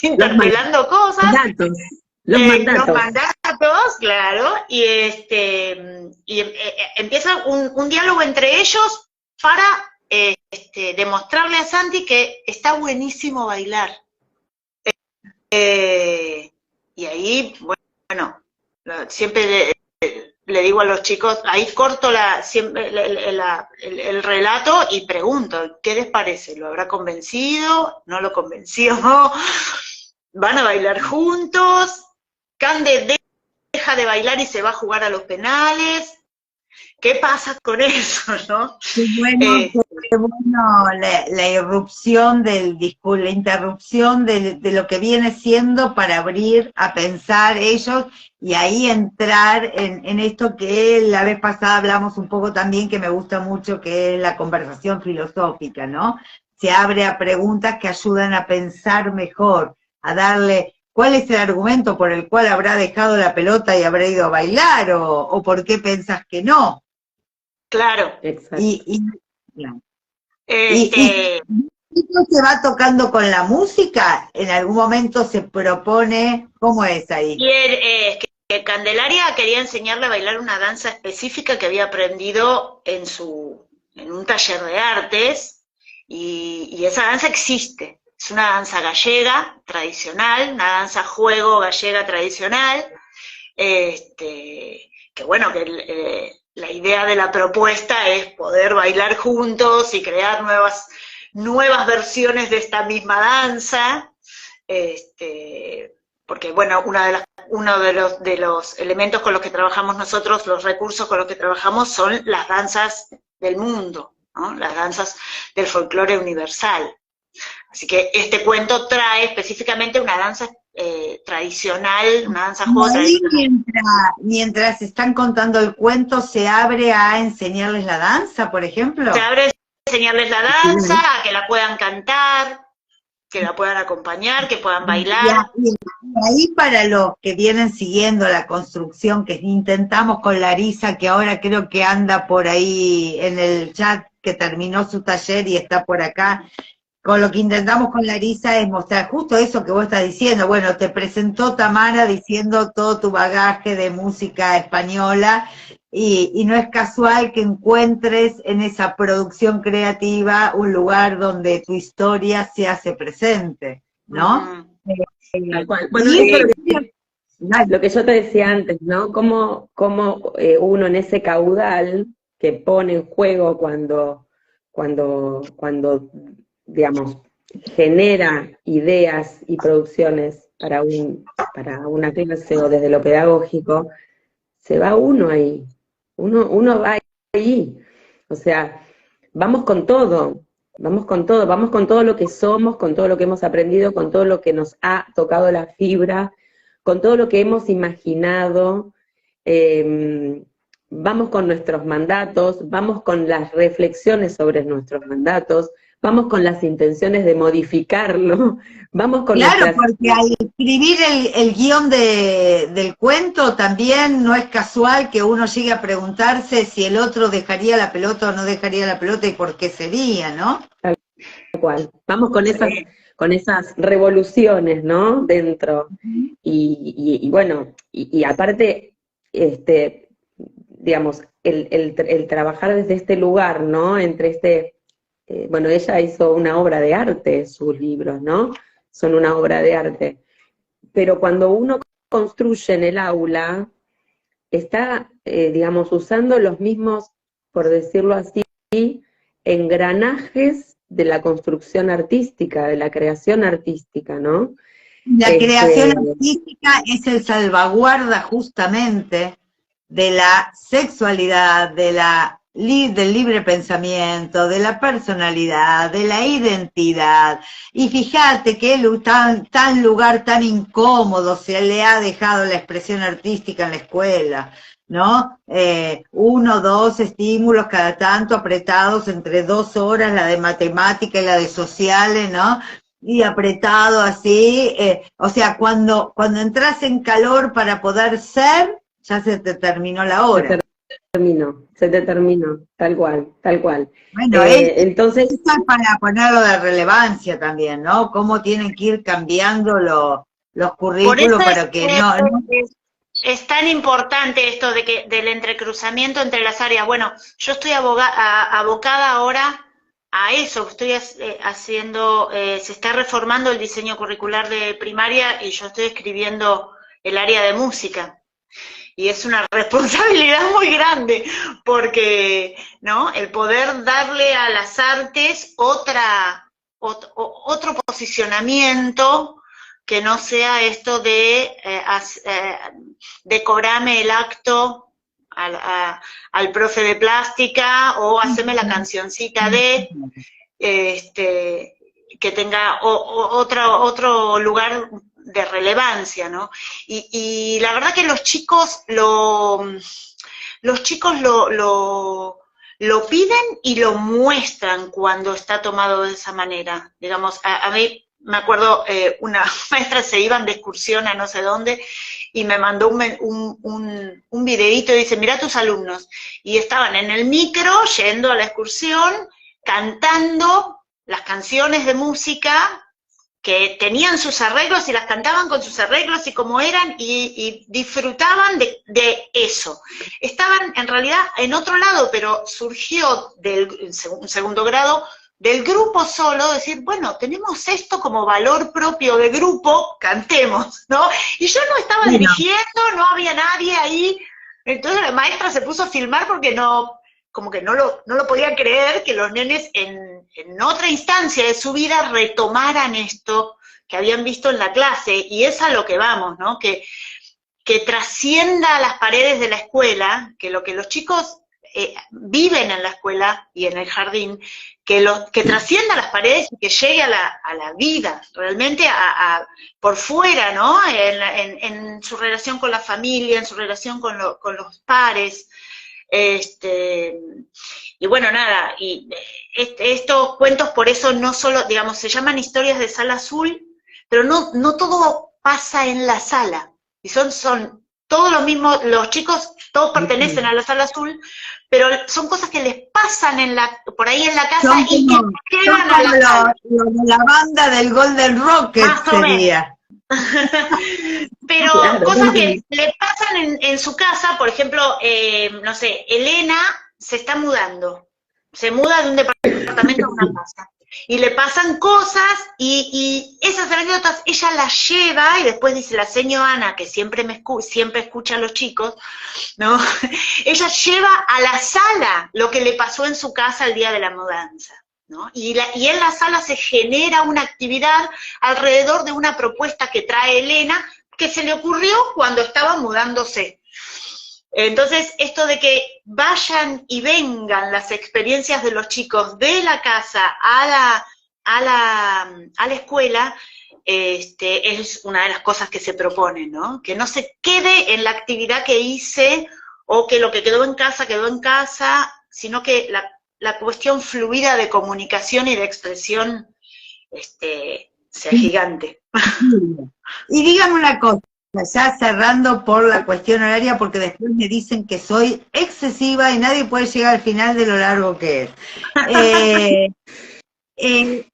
Interpelando cosas. Los mandatos. Los mandatos, claro, y empieza un diálogo entre ellos para demostrarle a Santi que está buenísimo bailar. Y ahí, bueno, siempre le digo a los chicos, ahí corto el relato y pregunto, ¿qué les parece? ¿Lo habrá convencido? ¿No lo convenció? ¿Van a bailar juntos? ¿Cande deja de bailar y se va a jugar a los penales? ¿Qué pasa con eso, no? Qué bueno la irrupción del discurso, la interrupción de lo que viene siendo para abrir a pensar ellos y ahí entrar en esto que la vez pasada hablamos un poco también, que me gusta mucho, que es la conversación filosófica, ¿no? Se abre a preguntas que ayudan a pensar mejor, a darle... ¿Cuál es el argumento por el cual habrá dejado la pelota y habrá ido a bailar? ¿O por qué pensás que no? Claro. Exacto. Claro. ¿Y se va tocando con la música? ¿En algún momento se propone? ¿Cómo es ahí? Y que Candelaria quería enseñarle a bailar una danza específica que había aprendido en un taller de artes, y esa danza existe. Es una danza gallega tradicional, una danza juego gallega tradicional, que bueno, que la idea de la propuesta es poder bailar juntos y crear nuevas versiones de esta misma danza, porque bueno, uno de los elementos con los que trabajamos nosotros, los recursos con los que trabajamos son las danzas del mundo, ¿no? Las danzas del folclore universal. Así que este cuento trae específicamente una danza tradicional, una danza juego tradicional. Mientras están contando el cuento, ¿se abre a enseñarles la danza, por ejemplo? Se abre a enseñarles la danza, a que la puedan cantar, que la puedan acompañar, que puedan bailar. Y ahí para los que vienen siguiendo la construcción que intentamos con Larisa, que ahora creo que anda por ahí en el chat, que terminó su taller y está por acá, con lo que intentamos con Larisa es mostrar justo eso que vos estás diciendo. Bueno, te presentó Tamara diciendo todo tu bagaje de música española, y no es casual que encuentres en esa producción creativa un lugar donde tu historia se hace presente, ¿no? Tal cual. Bueno, lo que yo te decía antes, ¿no? Cómo uno en ese caudal que pone en juego cuando digamos, genera ideas y producciones para una clase o desde lo pedagógico, se va uno ahí, uno va ahí, o sea, vamos con todo lo que somos, con todo lo que hemos aprendido, con todo lo que nos ha tocado la fibra, con todo lo que hemos imaginado, vamos con nuestros mandatos, vamos con las reflexiones sobre nuestros mandatos, vamos con las intenciones de modificarlo, vamos con Claro, porque al escribir el guión del cuento también no es casual que uno llegue a preguntarse si el otro dejaría la pelota o no dejaría la pelota y por qué sería, ¿no? Tal cual. Vamos con esas revoluciones, ¿no? Dentro. Y bueno, y aparte, digamos, el trabajar desde este lugar, ¿no? Entre bueno, ella hizo una obra de arte, sus libros, ¿no? Son una obra de arte. Pero cuando uno construye en el aula, está, digamos, usando los mismos, por decirlo así, engranajes de la construcción artística, de la creación artística, ¿no? La creación artística es el salvaguarda justamente de la sexualidad, del libre pensamiento, de la personalidad, de la identidad. Y fíjate qué tan lugar tan incómodo se le ha dejado la expresión artística en la escuela, ¿no? 1, 2 estímulos cada tanto apretados entre 2 horas, la de matemática y la de sociales, ¿no? Y apretado así, o sea, cuando entras en calor para poder ser, ya se te terminó la hora. Se te terminó, tal cual, tal cual. Bueno, entonces esto es para ponerlo de relevancia también, ¿no? Cómo tienen que ir cambiando los currículos para que no... Es tan importante esto del entrecruzamiento entre las áreas. Bueno, yo estoy abocada ahora a eso, estoy haciendo, se está reformando el diseño curricular de primaria y yo estoy escribiendo el área de música. Y es una responsabilidad muy grande, porque, ¿no? El poder darle a las artes otro posicionamiento que no sea esto de decorarme el acto al profe de plástica o hacerme la cancioncita que tenga otro lugar de relevancia, ¿no? Y la verdad que los chicos lo piden y lo muestran cuando está tomado de esa manera. Digamos, a mí me acuerdo, una maestra se iban de excursión a no sé dónde y me mandó un videíto y dice, mirá tus alumnos. Y estaban en el micro yendo a la excursión, cantando las canciones de música que tenían sus arreglos y las cantaban con sus arreglos y como eran y disfrutaban de eso. Estaban en realidad en otro lado, pero surgió del segundo grado del grupo solo, decir, bueno, tenemos esto como valor propio de grupo, cantemos, ¿no? Y yo no estaba dirigiendo, no había nadie ahí, entonces la maestra se puso a filmar porque como que no lo podía creer que los nenes en otra instancia de su vida retomaran esto que habían visto en la clase, y es a lo que vamos, ¿no? Que trascienda las paredes de la escuela, que lo que los chicos viven en la escuela y en el jardín, que trascienda las paredes y que llegue a la vida, realmente por fuera, ¿no? En su relación con la familia, en su relación con los pares. Y bueno, nada, y estos cuentos por eso no solo, digamos, se llaman historias de sala azul, pero no todo pasa en la sala, y son todos los mismos, los chicos todos pertenecen a la sala azul, pero son cosas que les pasan por ahí en la casa y que llegan a la sala. Lo de la banda del Golden Rocket sería. Pero claro, cosas que le pasan en su casa, por ejemplo, no sé, Elena se está mudando, se muda de un departamento a una casa, y le pasan cosas, y esas anécdotas ella las lleva, y después dice la señora Ana, que siempre escucha a los chicos, ¿no? Ella lleva a la sala lo que le pasó en su casa el día de la mudanza, ¿no? Y en la sala se genera una actividad alrededor de una propuesta que trae Elena, que se le ocurrió cuando estaba mudándose. Entonces, esto de que vayan y vengan las experiencias de los chicos de la casa a la escuela, es una de las cosas que se propone, ¿no? Que no se quede en la actividad que hice, o que lo que quedó en casa, sino que la cuestión fluida de comunicación y de expresión sea gigante. Y dígame una cosa, ya cerrando por la cuestión horaria, porque después me dicen que soy excesiva y nadie puede llegar al final de lo largo que es. Tiene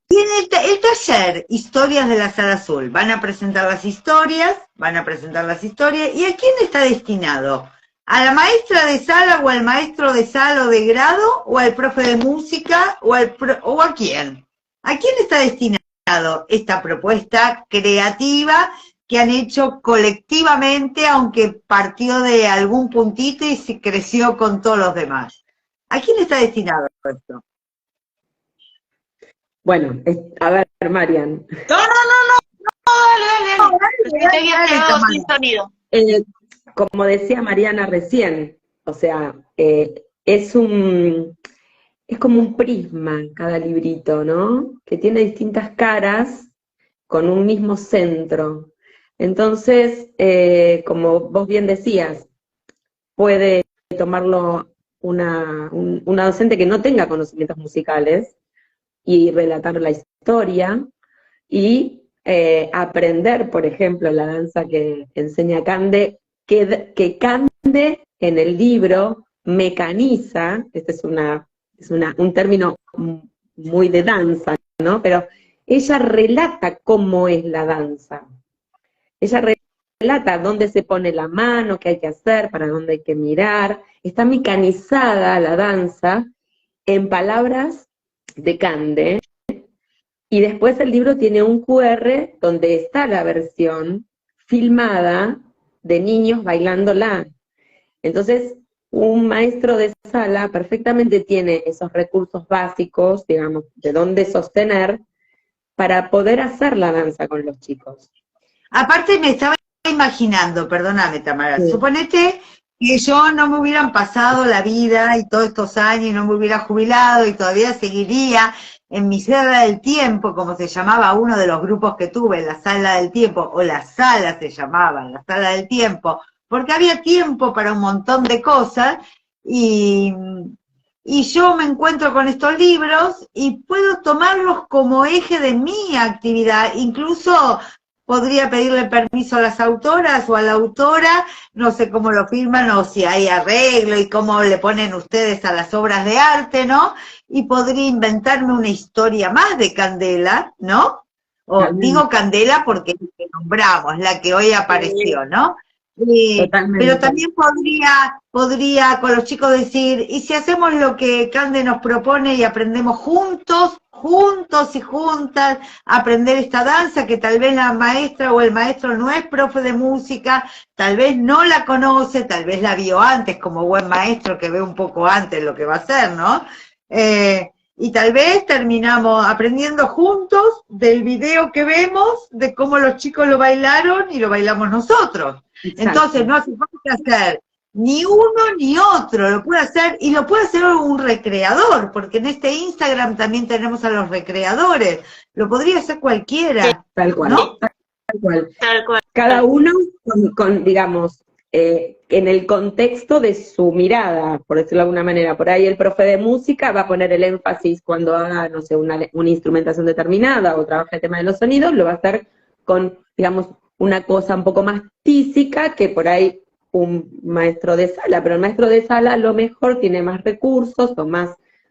el taller Historias de la Sala Azul, van a presentar las historias, ¿y a quién está destinado ¿A la maestra de sala o al maestro de sala o de grado o al profe de música o a quién? ¿A quién está destinado esta propuesta creativa que han hecho colectivamente, aunque partió de algún puntito y se creció con todos los demás? ¿A quién está destinado esto? Bueno, a ver, Marian. Dale. Te había quedado sin sonido. Como decía Mariana recién, o sea, es como un prisma cada librito, ¿no? Que tiene distintas caras con un mismo centro. Entonces, como vos bien decías, puede tomarlo una docente que no tenga conocimientos musicales y relatar la historia y aprender, por ejemplo, la danza que enseña Cande, que Cande en el libro mecaniza, este es un término muy de danza, ¿no? Pero ella relata cómo es la danza. Ella relata dónde se pone la mano, qué hay que hacer, para dónde hay que mirar. Está mecanizada la danza en palabras de Cande. Y después el libro tiene un QR donde está la versión filmada de niños bailándola. Entonces, un maestro de sala perfectamente tiene esos recursos básicos, digamos, de dónde sostener para poder hacer la danza con los chicos. Aparte me estaba imaginando, perdóname Tamara, Sí. suponete que yo no me hubieran pasado la vida y todos estos años y no me hubiera jubilado y todavía seguiría en mi sala del tiempo, como se llamaba uno de los grupos que tuve, la sala del tiempo, o la sala se llamaba, la sala del tiempo, porque había tiempo para un montón de cosas y yo me encuentro con estos libros y puedo tomarlos como eje de mi actividad, incluso podría pedirle permiso a las autoras o a la autora, no sé cómo lo firman o si hay arreglo y cómo le ponen ustedes a las obras de arte, ¿no? Y podría inventarme una historia más de Candela, ¿no? O digo Candela porque es la que nombramos, la que hoy apareció, ¿no? Pero también podría con los chicos decir, ¿y si hacemos lo que Cande nos propone y aprendemos juntos y juntas, a aprender esta danza que tal vez la maestra o el maestro no es profe de música, tal vez no la conoce, tal vez la vio antes como buen maestro que ve un poco antes lo que va a hacer, ¿no? Y tal vez terminamos aprendiendo juntos del video que vemos, de cómo los chicos lo bailaron y lo bailamos nosotros. Exacto. Entonces no hace falta hacer ni uno ni otro, lo puede hacer, y lo puede hacer un recreador, porque en este Instagram también tenemos a los recreadores, lo podría hacer cualquiera. Tal cual, ¿no? Tal cual. Cada uno con digamos, en el contexto de su mirada, por decirlo de alguna manera. Por ahí el profe de música va a poner el énfasis cuando haga, no sé, una instrumentación determinada o trabaja el tema de los sonidos, lo va a hacer con, digamos, una cosa un poco más física que por ahí un maestro de sala, pero el maestro de sala a lo mejor tiene más recursos o más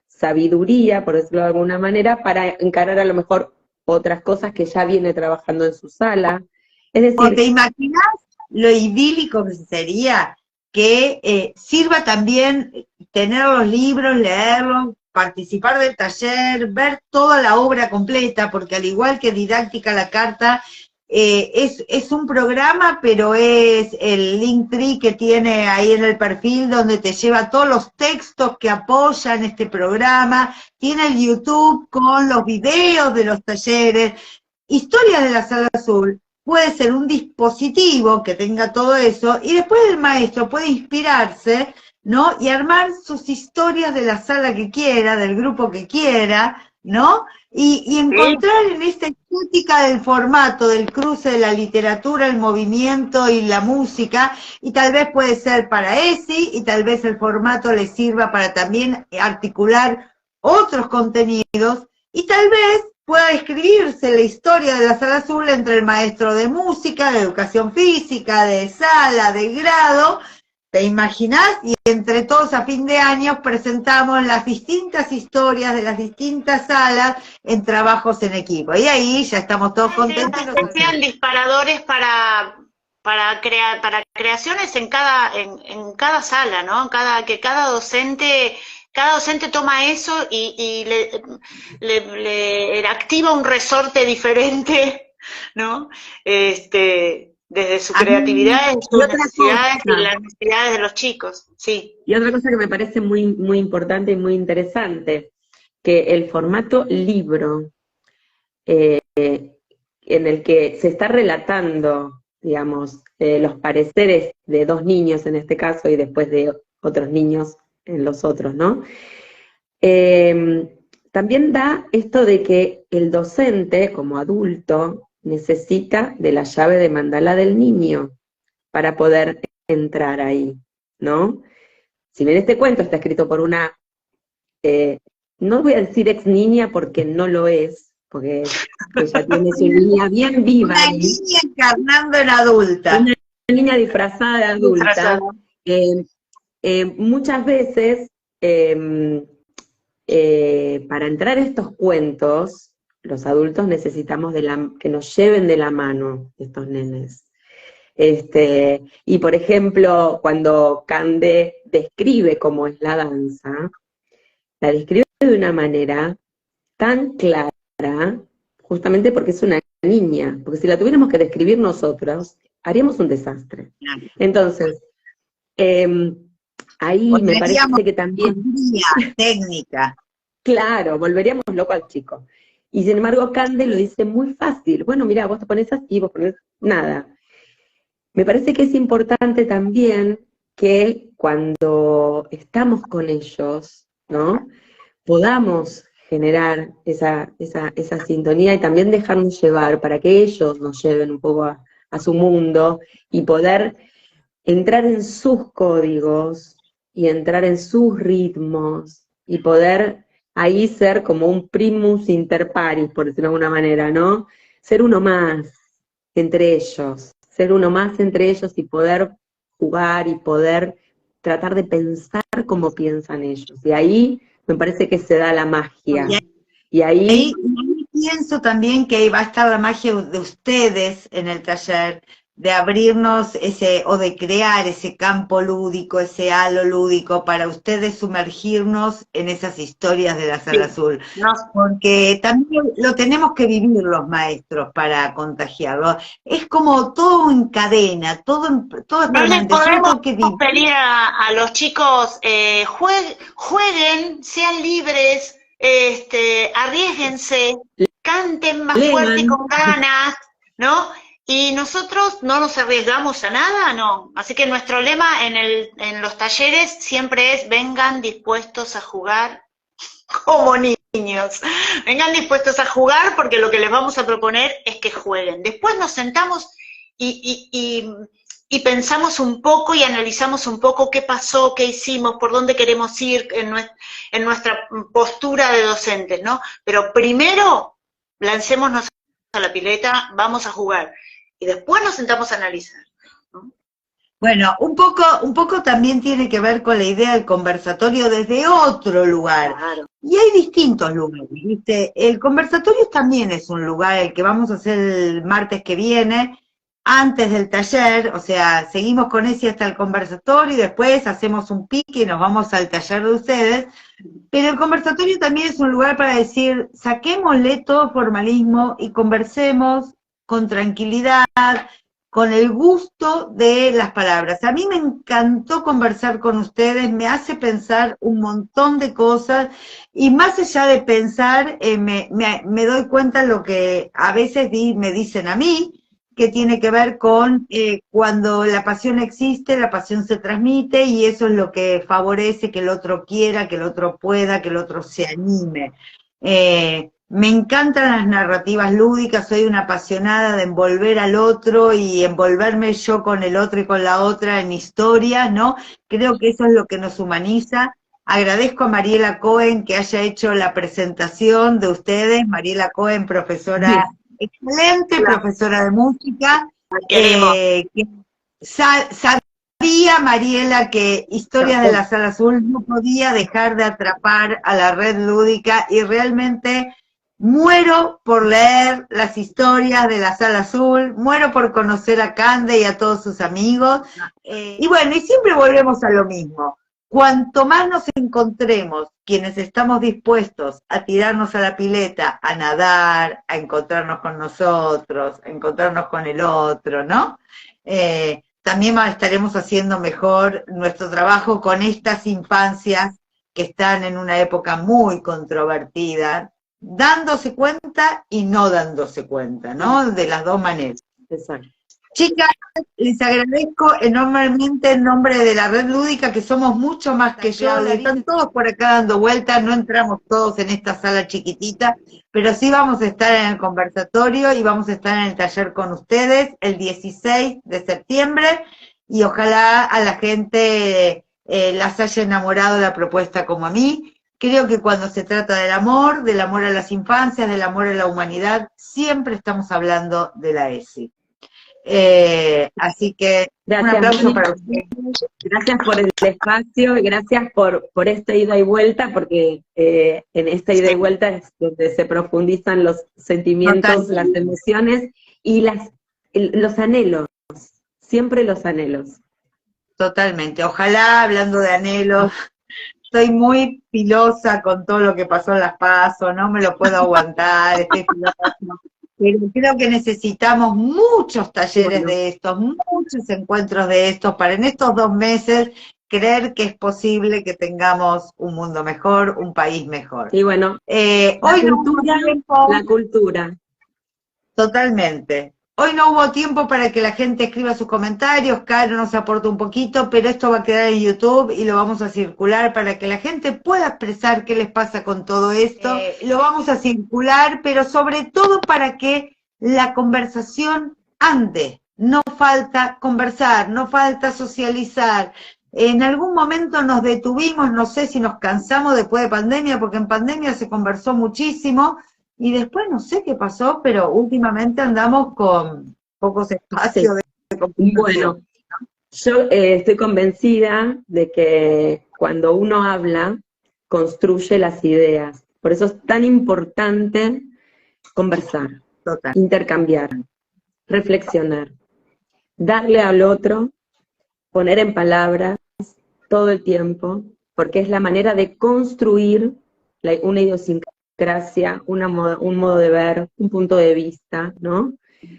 sabiduría, por decirlo de alguna manera, para encarar a lo mejor otras cosas que ya viene trabajando en su sala. Es decir, ¿o te imaginas lo idílico que sería que sirva también tener los libros, leerlos, participar del taller, ver toda la obra completa, porque al igual que Didáctica a la Carta, es un programa, pero es el Linktree que tiene ahí en el perfil donde te lleva todos los textos que apoyan este programa, tiene el YouTube con los videos de los talleres, Historias de la Sala Azul. Puede ser un dispositivo que tenga todo eso, y después el maestro puede inspirarse, ¿no? Y armar sus historias de la sala que quiera, del grupo que quiera, ¿no? Y encontrar en esta estética del formato, del cruce de la literatura, el movimiento y la música, y tal vez puede ser para ESI, y tal vez el formato le sirva para también articular otros contenidos, y tal vez pueda escribirse la historia de la Sala Azul entre el maestro de música, de educación física, de sala, de grado, ¿te imaginás? Y entre todos a fin de año presentamos las distintas historias de las distintas salas en trabajos en equipo. Y ahí ya estamos todos contentos. Que sean disparadores para para creaciones en cada sala, ¿no? Que cada docente toma eso y le activa un resorte diferente, ¿no? Desde su creatividad, sus necesidades y las necesidades de los chicos, sí. Y otra cosa que me parece muy, muy importante y muy interesante, que el formato libro, en el que se está relatando, digamos, los pareceres de dos niños en este caso y después de otros niños en los otros, ¿no? También da esto de que el docente, como adulto, necesita de la llave de mandala del niño para poder entrar ahí, ¿no? Si bien este cuento está escrito por una, no voy a decir ex niña porque no lo es, porque ella tiene su niña bien viva. Una niña encarnando en adulta. Una niña disfrazada de adulta. Muchas veces, para entrar a estos cuentos, los adultos necesitamos que nos lleven de la mano estos nenes. Y por ejemplo, cuando Cande describe cómo es la danza, la describe de una manera tan clara, justamente porque es una niña, porque si la tuviéramos que describir nosotros, haríamos un desastre. Entonces, ahí me parece que también... técnica. Claro, volveríamos loco al chico. Y sin embargo, Cande lo dice muy fácil. Bueno, mira, vos te pones así, vos pones nada. Me parece que es importante también que cuando estamos con ellos, ¿no? Podamos generar esa sintonía y también dejarnos llevar para que ellos nos lleven un poco a su mundo y poder entrar en sus códigos y entrar en sus ritmos y poder ahí ser como un primus inter pares, por decirlo de alguna manera, ¿no? Ser uno más entre ellos, y poder jugar y poder tratar de pensar como piensan ellos. Y ahí me parece que se da la magia. Y ahí pienso también que va a estar la magia de ustedes en el taller, de abrirnos o de crear ese campo lúdico, ese halo lúdico, para ustedes sumergirnos en esas historias de la Sala Azul. Porque también lo tenemos que vivir los maestros para contagiarlo. Es como todo en cadena, todo no les podemos pedir a los chicos, jueguen, sean libres, arriésguense, canten más fuerte y con ganas, ¿no? Y nosotros no nos arriesgamos a nada, no. Así que nuestro lema en los talleres siempre es: vengan dispuestos a jugar como niños. Vengan dispuestos a jugar, porque lo que les vamos a proponer es que jueguen. Después nos sentamos y pensamos un poco y analizamos un poco qué pasó, qué hicimos, por dónde queremos ir en nuestra postura de docentes, ¿no? Pero primero lancémonos a la pileta, vamos a jugar. Y después nos sentamos a analizar, ¿no? Bueno, un poco también tiene que ver con la idea del conversatorio desde otro lugar. Claro. Y hay distintos lugares, ¿viste? El conversatorio también es un lugar, el que vamos a hacer el martes que viene, antes del taller, o sea, seguimos con ese hasta el conversatorio y después hacemos un pique y nos vamos al taller de ustedes. Pero el conversatorio también es un lugar para decir, saquémosle todo formalismo y conversemos con tranquilidad, con el gusto de las palabras. A mí me encantó conversar con ustedes, me hace pensar un montón de cosas, y más allá de pensar, me doy cuenta de lo que a veces me dicen a mí, que tiene que ver con cuando la pasión existe, la pasión se transmite, y eso es lo que favorece que el otro quiera, que el otro pueda, que el otro se anime. Me encantan las narrativas lúdicas, soy una apasionada de envolver al otro y envolverme yo con el otro y con la otra en historias, ¿no? Creo que eso es lo que nos humaniza. Agradezco a Mariela Cohen que haya hecho la presentación de ustedes. Mariela Cohen, profesora excelente, profesora de música. Sabía, Mariela, que Historias de la Sala Azul no podía dejar de atrapar a la red lúdica, y realmente Muero por leer las historias de la Sala Azul, muero por conocer a Cande y a todos sus amigos. Y bueno, y siempre volvemos a lo mismo. Cuanto más nos encontremos, quienes estamos dispuestos a tirarnos a la pileta, a nadar, a encontrarnos con nosotros, a encontrarnos con el otro, ¿no? También estaremos haciendo mejor nuestro trabajo con estas infancias que están en una época muy controvertida, dándose cuenta y no dándose cuenta, ¿no? De las dos maneras. Exacto. Chicas, les agradezco enormemente en nombre de la Red Lúdica, que somos mucho más que yo, están todos por acá dando vueltas, no entramos todos en esta sala chiquitita, pero sí vamos a estar en el conversatorio y vamos a estar en el taller con ustedes el 16 de septiembre, y ojalá a la gente las haya enamorado la propuesta como a mí. Creo que cuando se trata del amor a las infancias, del amor a la humanidad, siempre estamos hablando de la ESI. Así que gracias, un aplauso Mónica, para ustedes. Gracias por el espacio y gracias por esta ida y vuelta, porque en esta ida y vuelta es donde se profundizan los sentimientos, las emociones y los anhelos, siempre los anhelos. Totalmente, ojalá, hablando de anhelos, estoy muy pilosa con todo lo que pasó en las PASO, no me lo puedo aguantar, estoy pilosa. Pero creo que necesitamos muchos talleres de estos, muchos encuentros de estos, para en estos 2 meses creer que es posible que tengamos un mundo mejor, un país mejor. Y bueno, hoy la cultura. Totalmente. Hoy no hubo tiempo para que la gente escriba sus comentarios, Caro nos aporta un poquito, pero esto va a quedar en YouTube y lo vamos a circular para que la gente pueda expresar qué les pasa con todo esto. Lo vamos a circular, pero sobre todo para que la conversación ande. No falta conversar, no falta socializar. En algún momento nos detuvimos, no sé si nos cansamos después de pandemia, porque en pandemia se conversó muchísimo, y después no sé qué pasó, pero últimamente andamos con pocos espacios de conversación. Bueno, yo estoy convencida de que cuando uno habla, construye las ideas. Por eso es tan importante conversar, intercambiar, reflexionar, darle al otro, poner en palabras todo el tiempo, porque es la manera de construir una idiosincrasia, un modo de ver, un punto de vista, ¿no?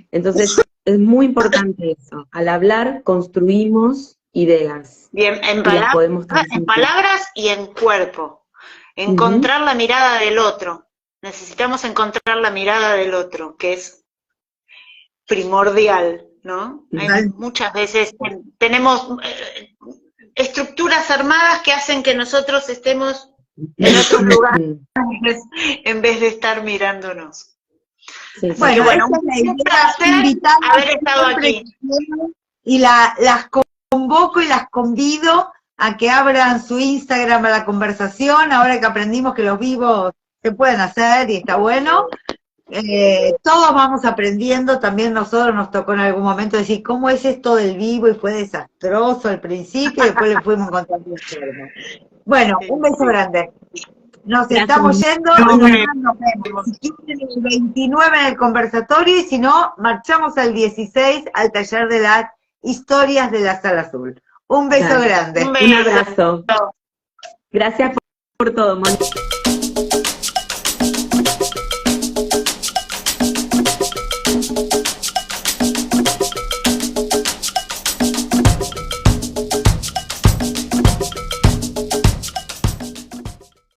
Entonces, es muy importante eso. Al hablar, construimos ideas. Bien, en palabras y en cuerpo. Encontrar la mirada del otro. Necesitamos encontrar la mirada del otro, que es primordial, ¿no? Hay muchas veces tenemos estructuras armadas que hacen que nosotros estemos en otros lugares en vez de estar mirándonos. Sí, sí. Bueno, un placer haber estado aquí. Y las convoco y las convido a que abran su Instagram a la conversación, ahora que aprendimos que los vivos se pueden hacer y está bueno. Todos vamos aprendiendo, también nosotros nos tocó en algún momento decir, ¿cómo es esto del vivo? Y fue desastroso al principio, y después le fuimos encontrando el forma. Bueno, un beso grande. Nos estamos yendo, nos vemos. Si quieren el 29 en el conversatorio, y si no, marchamos al 16 al taller de las historias de la Sala Azul. Un beso grande. Un abrazo. Gracias por todo, Mónica.